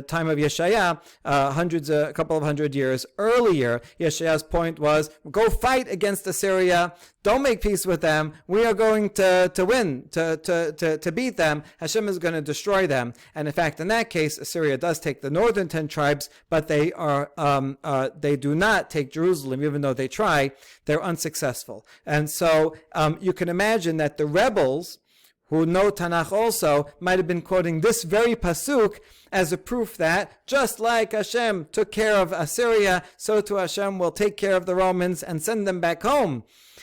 time of Yeshaya, a couple of hundred years earlier. Yeshaya's point was, go fight against Assyria. Don't make peace with them. We are going to win, to beat them. Hashem is going to destroy them. And in fact, in that case, Assyria does take the northern 10 tribes, but they do not take Jerusalem, even though they try. They're unsuccessful. And so you can imagine that the rebels, who know Tanakh also, might have been quoting this very pasuk as a proof that just like Hashem took care of Assyria, so too Hashem will take care of the Romans and send them back home.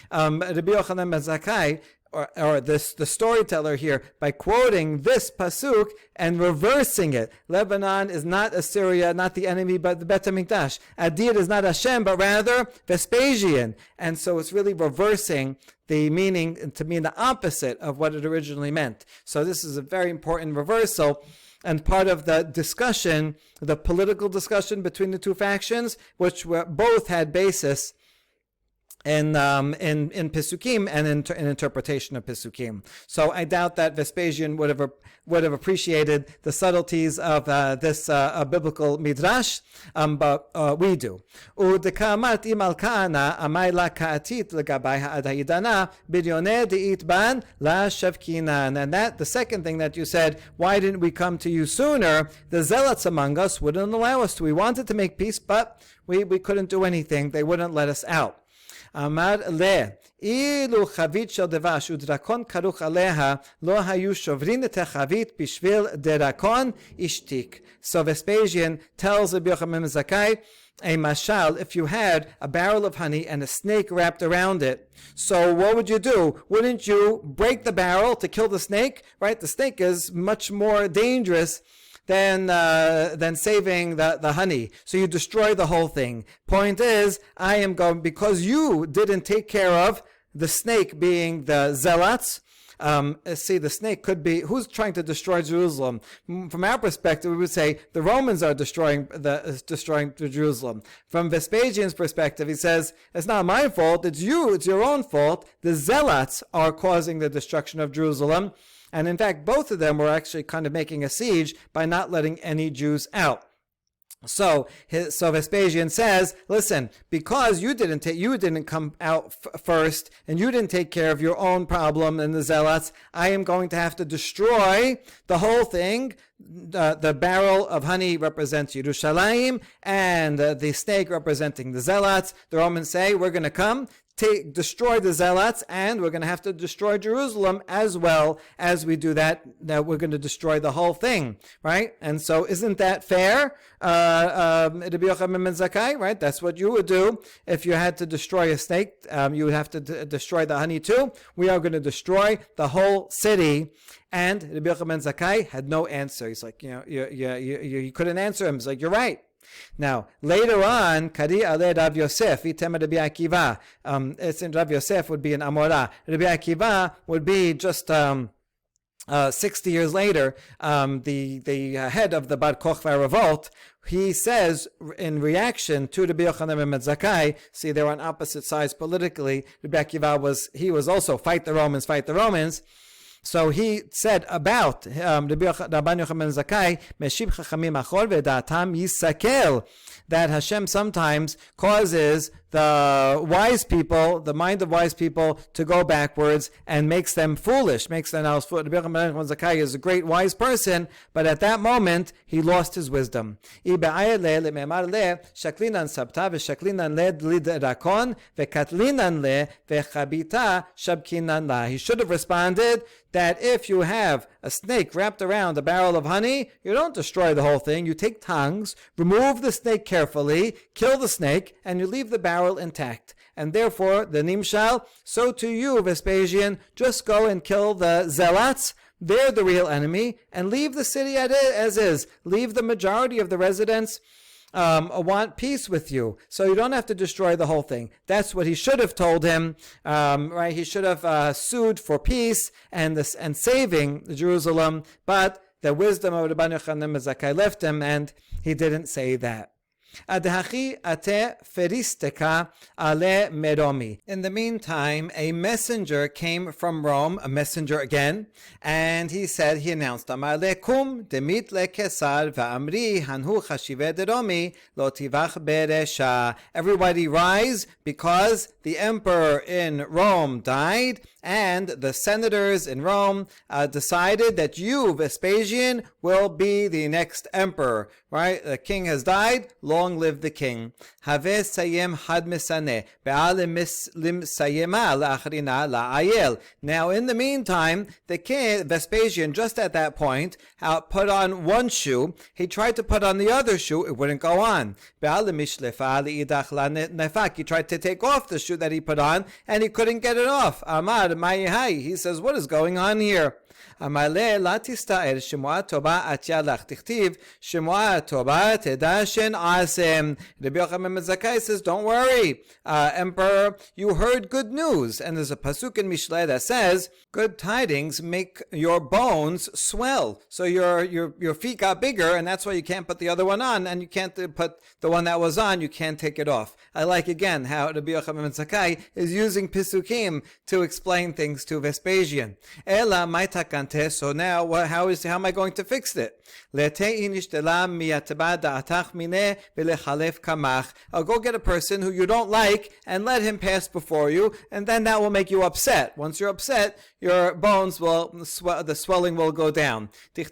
Rabbi Yochanan ben Zakkai, the storyteller here, by quoting this pasuk and reversing it. Lebanon is not Assyria, not the enemy, but the Bet HaMikdash. Adir is not Hashem, but rather Vespasian. And so it's really reversing the meaning to mean the opposite of what it originally meant. So this is a very important reversal, and part of the discussion, the political discussion between the two factions, which both had basis in Pesukim and in interpretation of Pesukim. So I doubt that Vespasian would have appreciated the subtleties of this biblical midrash, but we do. And that the second thing that you said, why didn't we come to you sooner? The zealots among us wouldn't allow us to. We wanted to make peace, but we couldn't do anything. They wouldn't let us out. Amar le, ilu chavit shel devash udrakon karuch aleha lo hayu shovrin et hachavit bishvil derakon ishtik. So Vespasian tells Rabbi Yochanan ben Zakkai a mashal, if you had a barrel of honey and a snake wrapped around it, so what would you do? Wouldn't you break the barrel to kill the snake? Right? The snake is much more dangerous than saving the honey. So you destroy the whole thing. Point is, I am going, because you didn't take care of the snake, being the zealots. See, the snake could be, who's trying to destroy Jerusalem? From our perspective, we would say the Romans are destroying Jerusalem. From Vespasian's perspective, he says, it's not my fault, it's your own fault. The zealots are causing the destruction of Jerusalem. And in fact, both of them were actually kind of making a siege by not letting any Jews out. So Vespasian says, listen, because you didn't come out first, and you didn't take care of your own problem and the zealots, I am going to have to destroy the whole thing. The barrel of honey represents Yerushalayim, and the snake representing the zealots. The Romans say, we're going to come, destroy the zealots, and we're going to have to destroy Jerusalem as well. As we do that, we're going to destroy the whole thing, right? And so isn't that fair, Rabbi Yochanan ben Zakkai, right? That's what you would do if you had to destroy a snake. You would have to destroy the honey too. We are going to destroy the whole city. And Rabbi Yochanan ben Zakkai had no answer. He's like, you couldn't answer him. He's like, you're right. Now, later on, Kari ale Rav Yosef, item Rabbi Akiva. Rav Yosef would be an Amorah. Rabbi Akiva would be just 60 years later, the head of the Bar Kochva revolt. He says, in reaction to Rabbi Yochanan ben Zakkai, see, they were on opposite sides politically. Rabbi Akiva was also fight the Romans. So he said about Rabban Yochanan ben Zakkai, Meshib Chachamim Achor Ve'datam Yisakel, that Hashem sometimes causes the wise people, the mind of wise people, to go backwards and makes them foolish, makes them now foolish. Rabban Yochanan ben Zakkai is a great wise person, but at that moment he lost his wisdom. Shaklinan sabta v'shaklinan le lidrakon v'katlinan le v'chabita shabkinan la. He should have responded that if you have a snake wrapped around a barrel of honey, you don't destroy the whole thing. You take tongs, remove the snake carefully, kill the snake, and you leave the barrel intact. And therefore, the Nimshal, so to you, Vespasian, just go and kill the zealots. They're the real enemy, and leave the city as is. Leave the majority of the residents want peace with you, so you don't have to destroy the whole thing. That's what he should have told him, right? He should have sued for peace and saving Jerusalem, but the wisdom of Rabban Yochanan ben Zakkai left him, and he didn't say that. In the meantime, a messenger came from Rome, a messenger again, and he announced, Everybody rise, because the emperor in Rome died, and the senators in Rome decided that you, Vespasian, will be the next emperor. Right? The king has died. Long live the king. Now, in the meantime, the king, Vespasian, just at that point, put on one shoe. He tried to put on the other shoe. It wouldn't go on. He tried to take off the shoe that he put on, and he couldn't get it off. He says, what is going on here? Amale la tista'er shemua tova atyalach tichtiv shemua tova tedashen asem. Rabbi Yochanan ben Zakkai says, don't worry, Emperor, you heard good news. And there's a pasuk in Mishlei that says, good tidings make your bones swell. So your feet got bigger, and that's why you can't put the other one on, and you can't put the one that was on, you can't take it off. I like again how Rabbi Yochanan ben Zakkai is using pisukim to explain things to Vespasian. Ela maitakante. So now, how am I going to fix it? I'll go get a person who you don't like and let him pass before you, and then that will make you upset. Once you're upset, your bones will, the swelling will go down. The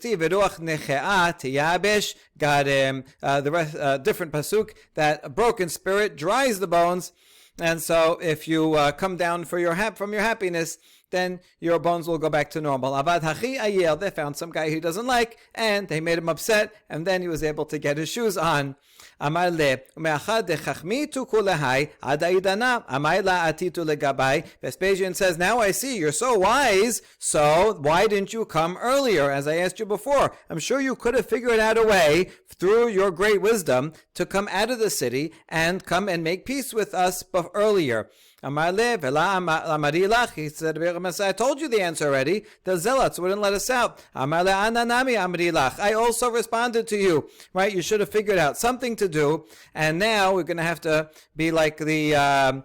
different pasuk, that a broken spirit dries the bones, and so if you come down from your happiness, then your bones will go back to normal. Avad hachi ayel, they found some guy he doesn't like, and they made him upset, and then he was able to get his shoes on. Amar le, umeachad dechachmitu kulehai adaidana amayla atitu legabai. Vespasian says, now I see you're so wise, so why didn't you come earlier, as I asked you before? I'm sure you could have figured out a way, through your great wisdom, to come out of the city and come and make peace with us earlier. Amar le, vela amarilach, he said, I told you the answer already. The zealots wouldn't let us out. Amar le ananami amarilach, I also responded to you. Right? You should have figured out something to do, and now we're going to have to be like the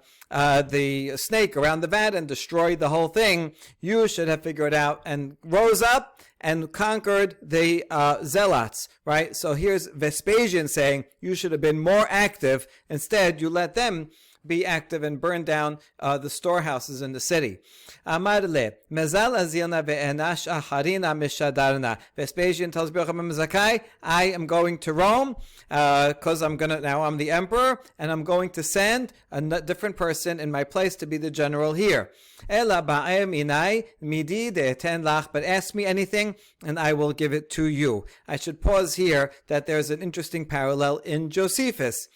snake around the vat and destroy the whole thing. You should have figured out and rose up and conquered the zealots, right? So here's Vespasian saying, you should have been more active. Instead, you let them be active and burn down the storehouses in the city. Amar le, mezal azilna ve'enash acharina mishadarna. Vespasian tells Rabbi Yochanan ben Zakkai, I am going to Rome, because I'm the emperor, and I'm going to send a different person in my place to be the general here. Ela ba'em inai midi de'eten lach, but ask me anything, and I will give it to you. I should pause here that there's an interesting parallel in Josephus.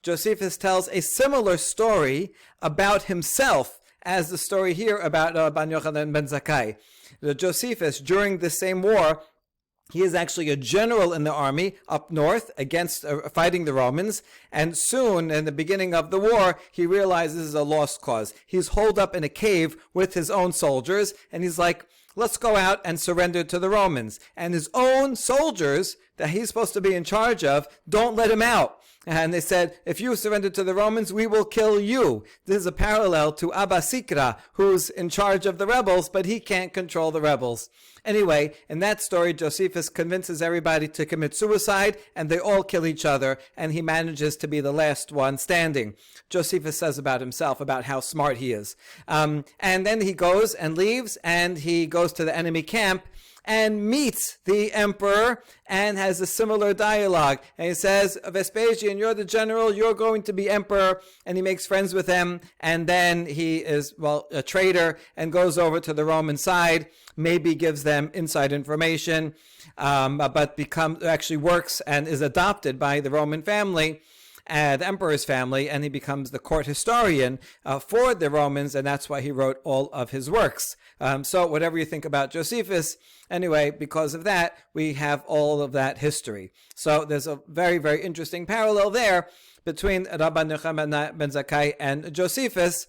Josephus tells a similar story about himself as the story here about Rabban Yochanan ben Zakkai. Josephus, during the same war, he is actually a general in the army up north against fighting the Romans, and soon, in the beginning of the war, he realizes this is a lost cause. He's holed up in a cave with his own soldiers, and he's like, let's go out and surrender to the Romans. And his own soldiers that he's supposed to be in charge of, don't let him out. And they said, if you surrender to the Romans, we will kill you. This is a parallel to Abba Sikra, who's in charge of the rebels, but he can't control the rebels. Anyway, in that story, Josephus convinces everybody to commit suicide, and they all kill each other, and he manages to be the last one standing. Josephus says about himself, about how smart he is. And then he goes and leaves, and he goes to the enemy camp, and meets the emperor and has a similar dialogue. And he says, Vespasian, you're the general, you're going to be emperor. And he makes friends with him. And then he is, a traitor and goes over to the Roman side, maybe gives them inside information, but actually works and is adopted by the Roman family, the emperor's family, and he becomes the court historian for the Romans, and that's why he wrote all of his works. So whatever you think about Josephus, anyway, because of that, we have all of that history. So there's a very, very interesting parallel there between Rabban Yochanan ben Zakkai and Josephus.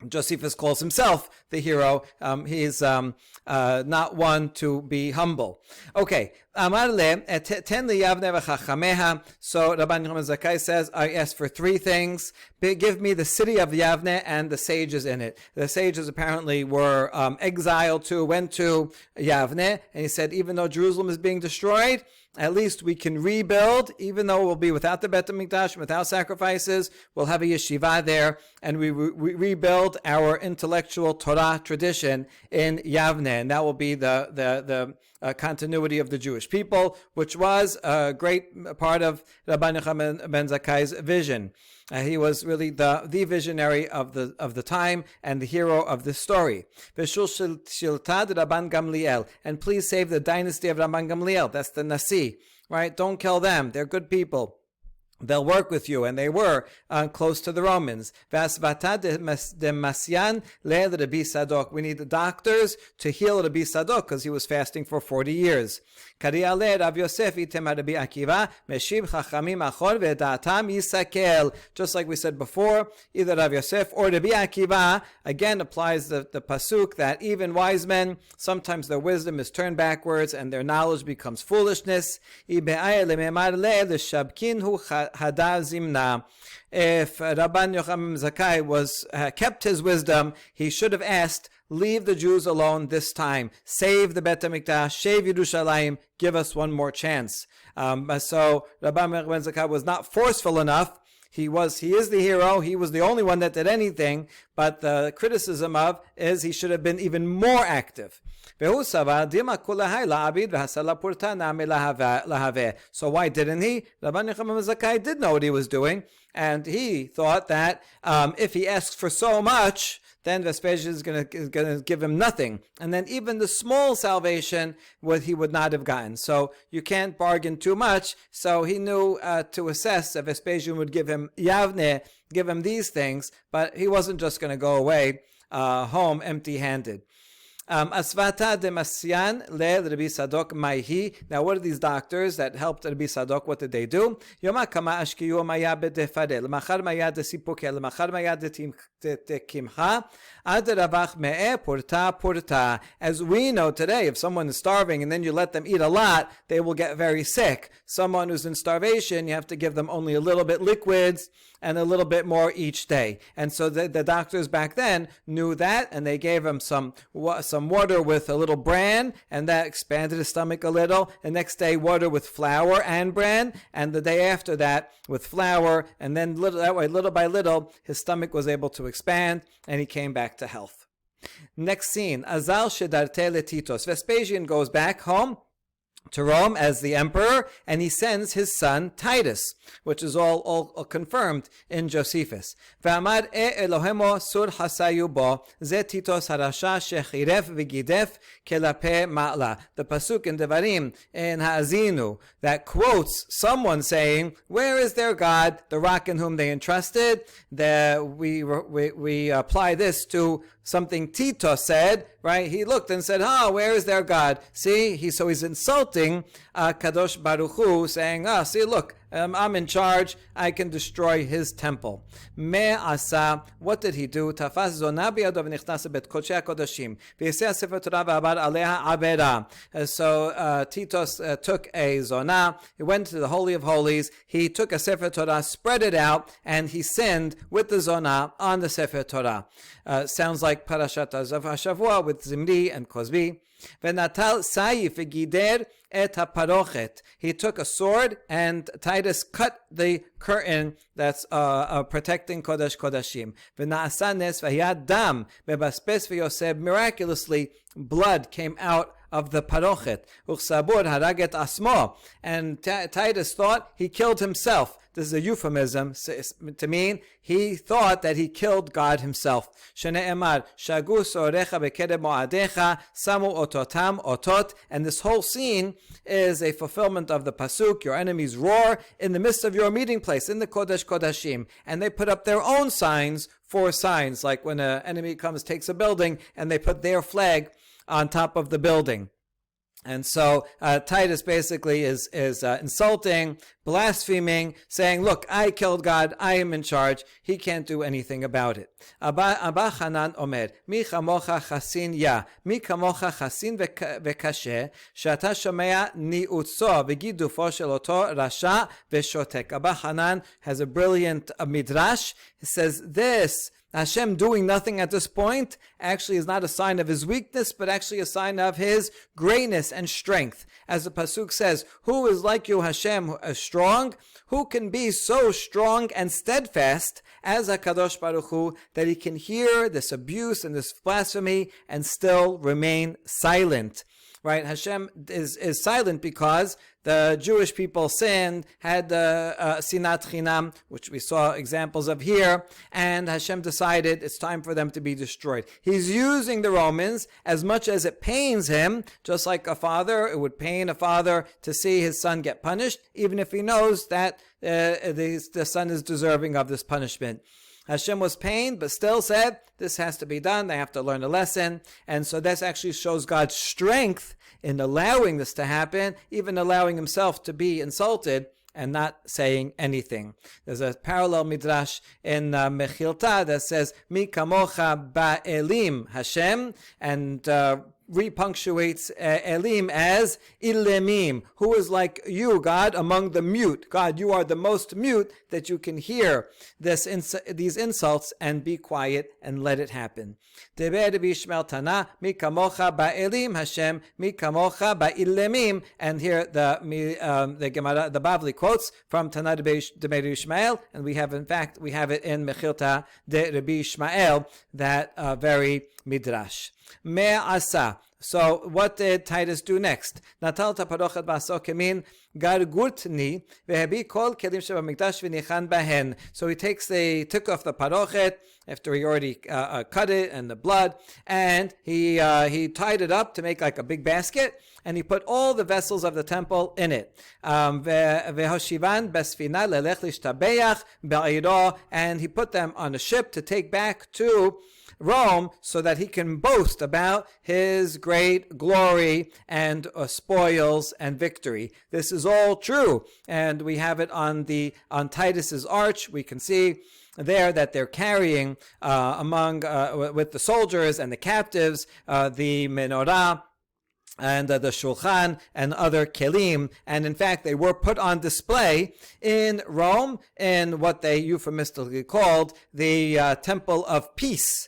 Josephus calls himself the hero. He's not one to be humble. Okay. Amar le, ten li Yavne v'chachameha. So Rabban Yochanan ben Zakkai says, I asked for three things. Give me the city of Yavne and the sages in it. The sages apparently were exiled went to Yavne. And he said, even though Jerusalem is being destroyed, at least we can rebuild, even though we'll be without the Bet HaMikdash, without sacrifices. We'll have a yeshiva there, and we rebuild our intellectual Torah tradition in Yavne, and that will be the continuity of the Jewish people, which was a great part of Rabban Yochanan ben Zakkai's vision. He was really the visionary of the time and the hero of the story. And please save the dynasty of Rabban Gamliel. That's the Nasi, right? Don't kill them. They're good people. They'll work with you, and they were close to the Romans. We need the doctors to heal Rabbi Sadok because he was fasting for 40 years. Just like we said before, either Rav Yosef or Rabbi Akiva again applies the pasuk that even wise men, sometimes their wisdom is turned backwards and their knowledge becomes foolishness. If Rabban Yochanan Zakkai kept his wisdom, he should have asked, leave the Jews alone this time. Save the Bet HaMikdash, save Yerushalayim, give us one more chance. So Rabban Yochanan Zakkai was not forceful enough. He is the hero. He was the only one that did anything. But the criticism is he should have been even more active. So why didn't he? Rabban Yochanan Zakkai did know what he was doing, and he thought that if he asks for so much, then Vespasian is going to give him nothing. And then even the small salvation, he would not have gotten. So you can't bargain too much. So he knew to assess that Vespasian would give him Yavne, give him these things, but he wasn't just going to go away home empty-handed. Asvata de Masyan le Rabbi Sadok Maihi. Now, what are these doctors that helped Rabbi Sadok? What did they do? Yoma kama ashkiyu maya bedefare lemachar maya de sipuke lemachar maya de kimcha ad ravach me'e purta purta. As we know today, if someone is starving and then you let them eat a lot, they will get very sick. Someone who's in starvation, you have to give them only a little bit liquids and a little bit more each day. And so the doctors back then knew that, and they gave him some water with a little bran, and that expanded his stomach a little. The next day, water with flour and bran, and the day after that, with flour, and then little by little, his stomach was able to expand, and he came back to health. Next scene, Azal Shedarte Letitos. Vespasian goes back home to Rome as the emperor, and he sends his son Titus, which is all confirmed in Josephus. V'amar Elohemo sur hasayu bo ze Titos harasha shechiref v'gidef kelape ma'la. The pasuk in Devarim in Ha'azinu that quotes someone saying, "Where is their God, the rock in whom they entrusted?" We apply this to something Tito said, right? He looked and said, where is their God? See, he's insulting Kadosh Baruch Hu, saying, see, look, I'm in charge. I can destroy his temple. Me asa. What did he do? Tafas zona biyado v'nichnas bet kodshei hakodashim. V'yisei sefer Torah v'abar aleha avera. So Titus took a zona. He went to the Holy of Holies. He took a sefer Torah, spread it out, and he sinned with the zona on the sefer Torah. Sounds like Parashat Hashavua with Zimri and Kozbi. V'natal sayif v'gider et haparochet. He took a sword, and Titus cut the curtain that's protecting Kodesh Kodashim. V'na'asa nes v'hiyad dam bebaspes v'yoseb. Miraculously, blood came out of the parochet. Uchsabur haraget asmo. And Titus thought he killed himself. This is a euphemism to mean he thought that he killed God himself. Shene'emar shagus orecha bekedem mo'adecha samu ototam otot. And this whole scene is a fulfillment of the pasuk, your enemies roar in the midst of your meeting place, in the Kodesh Kodashim. And they put up their own signs for signs, like when an enemy comes, takes a building, and they put their flag on top of the building. And so Titus basically is insulting, blaspheming, saying, look, I killed God, I am in charge, he can't do anything about it. Abba Hanan Omer, Mi chamocha chasin ya, mi kamocha chasin vekashe, shata shomea niutso, v'gidufo shel oto rasha v'shotek. Abba Hanan has a brilliant midrash. He says this, Hashem doing nothing at this point actually is not a sign of his weakness, but actually a sign of his greatness and strength. As the pasuk says, who is like you, Hashem, strong? Who can be so strong and steadfast as HaKadosh Baruch Hu, that he can hear this abuse and this blasphemy and still remain silent? Right? Hashem is silent because the Jewish people sinned, had the sinat chinam, which we saw examples of here, and Hashem decided it's time for them to be destroyed. He's using the Romans as much as it pains him, just like a father, it would pain a father to see his son get punished, even if he knows that the son is deserving of this punishment. Hashem was pained, but still said, this has to be done. They have to learn a lesson. And so this actually shows God's strength in allowing this to happen, even allowing himself to be insulted and not saying anything. There's a parallel midrash in Mechilta that says, Mi kamocha ba'elim Hashem, and repunctuates Elim as Ilemim, who is like you, God, among the mute. God, you are the most mute that you can hear these insults and be quiet and let it happen. Deber b'Yishmael Tana, mi kamocha ba'elim Hashem, mi kamocha ba'Ilemim. And here the Gemara, the Bavli quotes from Tana de Yishmael, and we have it in Mechilta de Rabbi Yishmael, that very midrash. Me'asa. So what did Titus do next? Natal taparochet ba'aso kemin gargurtni vehebi kol kelim shebamikdash v'nichan bahen. So he took off the parochet after he already cut it and the blood, and he tied it up to make like a big basket, and he put all the vessels of the temple in it. Vehoshivan besfina lelech lishtabeach ba'iro, and he put them on a ship to take back to Rome, so that he can boast about his great glory and spoils and victory. This is all true, and we have it on Titus's arch. We can see there that they're carrying with the soldiers and the captives the menorah and the shulchan and other kelim, and in fact they were put on display in Rome in what they euphemistically called the Temple of Peace.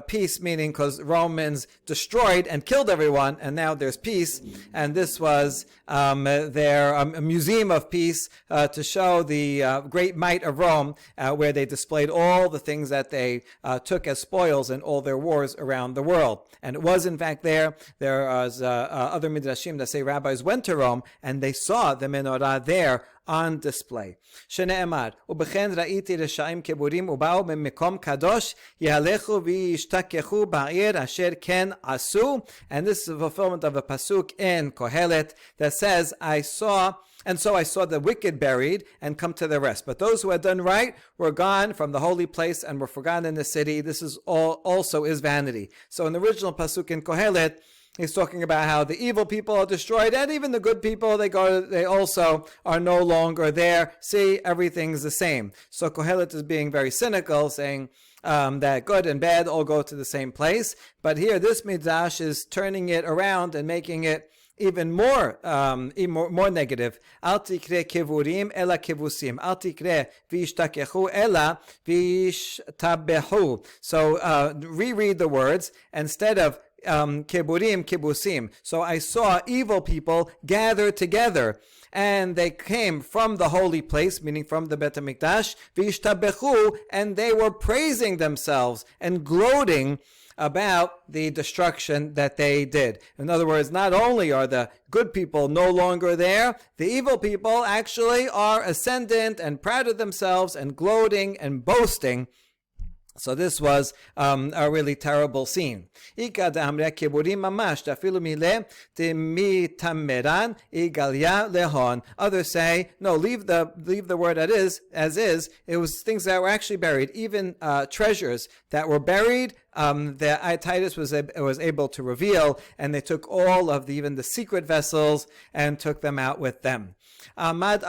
Peace meaning because Romans destroyed and killed everyone, and now there's peace, and this was their museum of peace to show the great might of Rome, where they displayed all the things that they took as spoils in all their wars around the world. And it was in fact there was other midrashim that say rabbis went to Rome and they saw the menorah there on display. Shene'emar, ubechen ra'iti reshaim keburim ubao memekom kadosh yalechu v'yishtakechu ba'ir asher ken asu. And this is a fulfillment of a pasuk in Kohelet that says, I saw the wicked buried and come to the rest. But those who had done right were gone from the holy place and were forgotten in the city. This is also is vanity. So in the original pasuk in Kohelet, He's talking about how the evil people are destroyed, and even the good people, they also are no longer there. See, everything's the same. So Kohelet is being very cynical, saying that good and bad all go to the same place. But here, this midrash is turning it around and making it even more negative. Al tikre kivurim ela kivusim. Al tikre vishtakechu ela vishtabehu. So reread the words instead of kiburim, kibusim. So I saw evil people gather together, and they came from the holy place, meaning from the Bet HaMikdash, vishtabechu, and they were praising themselves and gloating about the destruction that they did. In other words, not only are the good people no longer there, the evil people actually are ascendant and proud of themselves and gloating and boasting. So this was a really terrible scene. Others say, no, leave the word as is. It was things that were actually buried, even treasures that were buried. That Titus was able to reveal, and they took all of even the secret vessels and took them out with them. So now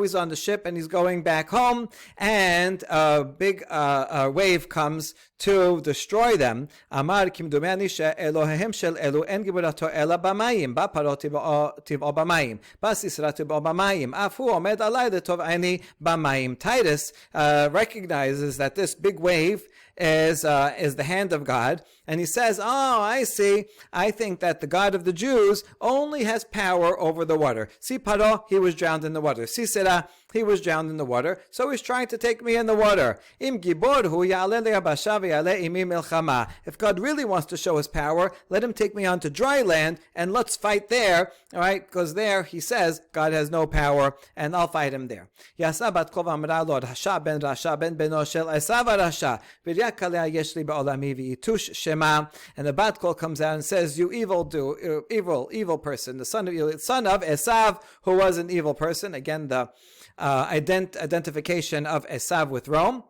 he's on the ship and he's going back home, and a big wave comes to destroy them. Amar kimdumani she'elohehem shel elu en giburato ela b'mayim ba'parot tiv'o b'mayim ba'sisra tiv'o b'mayim afu omed alay letov'ani b'mayim. Titus recognizes that this big wave is the hand of God, and he says, oh, I see, I think that the God of the Jews only has power over the water. See, Paro, he was drowned in the water. Sisera, he was drowned in the water, so he's trying to take me in the water. Im gibor hu ya'aleh le'yabasha ve'yaleh imi milchama. If God really wants to show his power, let him take me onto dry land and let's fight there, all right? Because there, he says, God has no power, and I'll fight him there. Yasa bat kol v'amra lo rasha ben beno shel Esav rasha v'riak aleh yeshli ba'olami v'itush shema. And the bat kol comes out and says, you evil person, the son of Esav, who was an evil person. Again, the identification of Esav with Rome.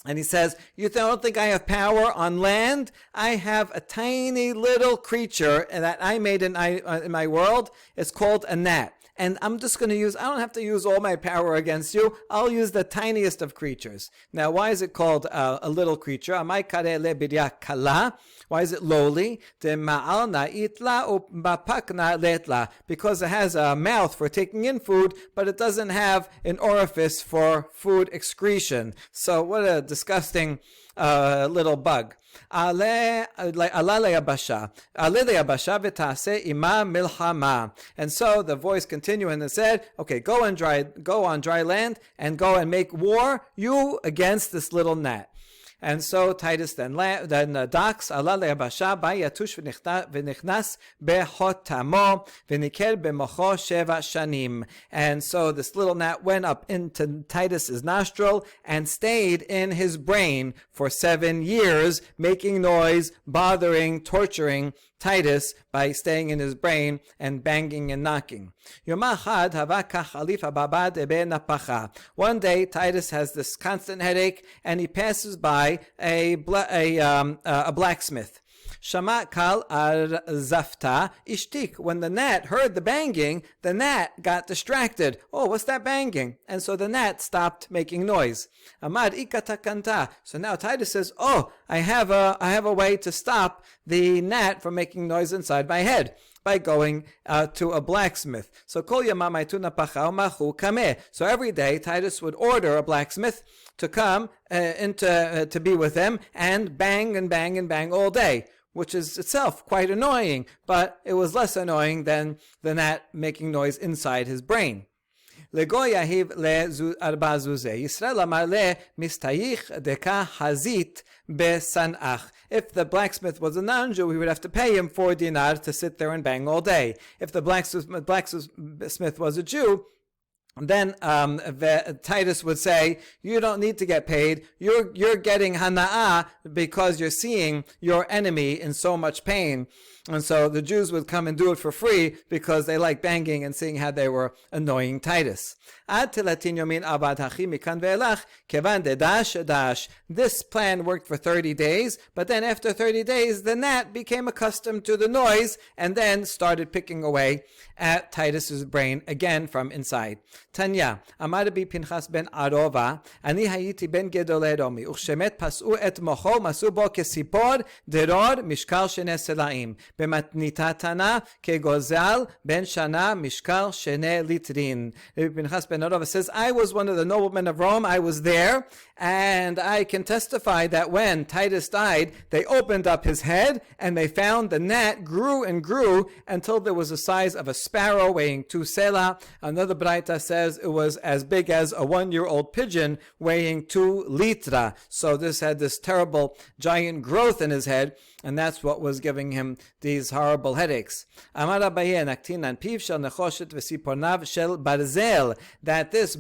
And he says, you don't think I have power on land? I have a tiny little creature that I made in my world. It's called a gnat. And I'm just going to I don't have to use all my power against you. I'll use the tiniest of creatures. Now, why is it called a little creature? Amai kare le birya kala. Why is it lowly? Because it has a mouth for taking in food, but it doesn't have an orifice for food excretion. So what a disgusting little bug. And so the voice continued and said, okay, go on dry land and go and make war, you against this little gnat. And so Titus then docks, ala le'abasha ba'yatush v'nichnas behotamo v'nikel b'mocho sheva shanim. And so this little gnat went up into Titus's nostril and stayed in his brain for 7 years, making noise, bothering, torturing Titus by staying in his brain and banging and knocking. One day, Titus has this constant headache, and he passes by a blacksmith. Shama kal zafta ishtik. When the gnat heard the banging, the gnat got distracted. Oh, what's that banging? And so the gnat stopped making noise. Amad ikatakanta. So now Titus says, oh, I have a way to stop the gnat from making noise inside my head by going to a blacksmith. So kol yamamaituna pacha machu kameh. So every day Titus would order a blacksmith to come to be with him and bang and bang and bang all day, which is itself quite annoying, but it was less annoying than the gnat making noise inside his brain. If the blacksmith was a non-Jew, he would have to pay him 4 dinar to sit there and bang all day. If the blacksmith was a Jew, then Titus would say, you don't need to get paid. You're getting hana'ah because you're seeing your enemy in so much pain. And so the Jews would come and do it for free because they like banging and seeing how they were annoying Titus. This plan worked for 30 days, but then after 30 days, the gnat became accustomed to the noise and then started picking away at Titus's brain again from inside. Tanya, Amar bi Pinchas ben Arova, Ani hayiti ben gedolei Romi, Uchshemet pas'u et mocho, masu bo kesipor, deror, mishkal shene selaim, bematnitatana, kegozal, ben shana, mishkal shene litrin. Pinchas ben Arova says, I was one of the noblemen of Rome, I was there, and I can testify that when Titus died, they opened up his head, and they found the gnat grew and grew until there was the size of a sparrow weighing 2 selah. Another Braita says it was as big as a 1-year-old pigeon weighing 2 litra. So this had this terrible giant growth in his head, and that's what was giving him these horrible headaches. Amar Abaye naktinan piv shel nechoshet v'sipornav shel barzel, that this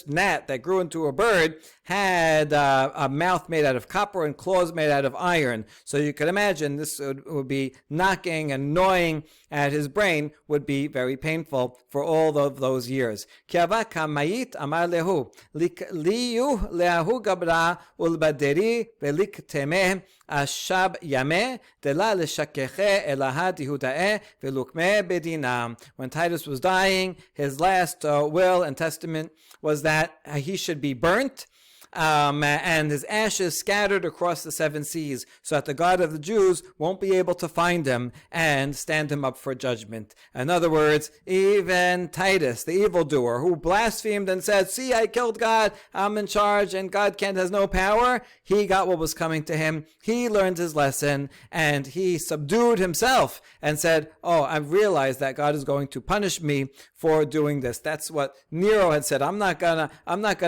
gnat that grew into a bird had a mouth made out of copper and claws made out of iron. So you can imagine this would be knocking and gnawing at his brain, would be very painful for all of those years. Kiava kamayit amar lehu liyu lehu gabra ulbaderi veliktemeh ashab yameh dela leshakeche elaha dihudae velukme bedina. When Titus was dying, his last will and testament was that he should be burnt, and his ashes scattered across the 7 seas, so that the God of the Jews won't be able to find him and stand him up for judgment. In other words, even Titus, the evildoer, who blasphemed and said, see, I killed God, I'm in charge, and God has no power, he got what was coming to him. He learned his lesson, and he subdued himself and said, oh, I've realized that God is going to punish me for doing this. That's what Nero had said. I'm not gonna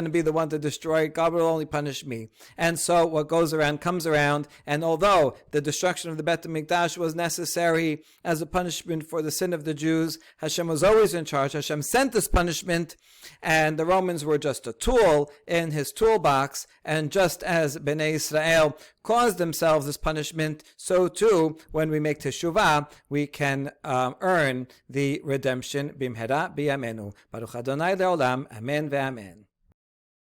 be the one to destroy. God will only punish me. And so what goes around comes around, and although the destruction of the Beit HaMikdash was necessary as a punishment for the sin of the Jews, Hashem was always in charge. Hashem sent this punishment, and the Romans were just a tool in his toolbox, and just as Bnei Israel caused themselves this punishment, so too, when we make teshuvah, we can earn the redemption. Bimhera biyamenu. Baruch Adonai leolam. Amen ve'amen.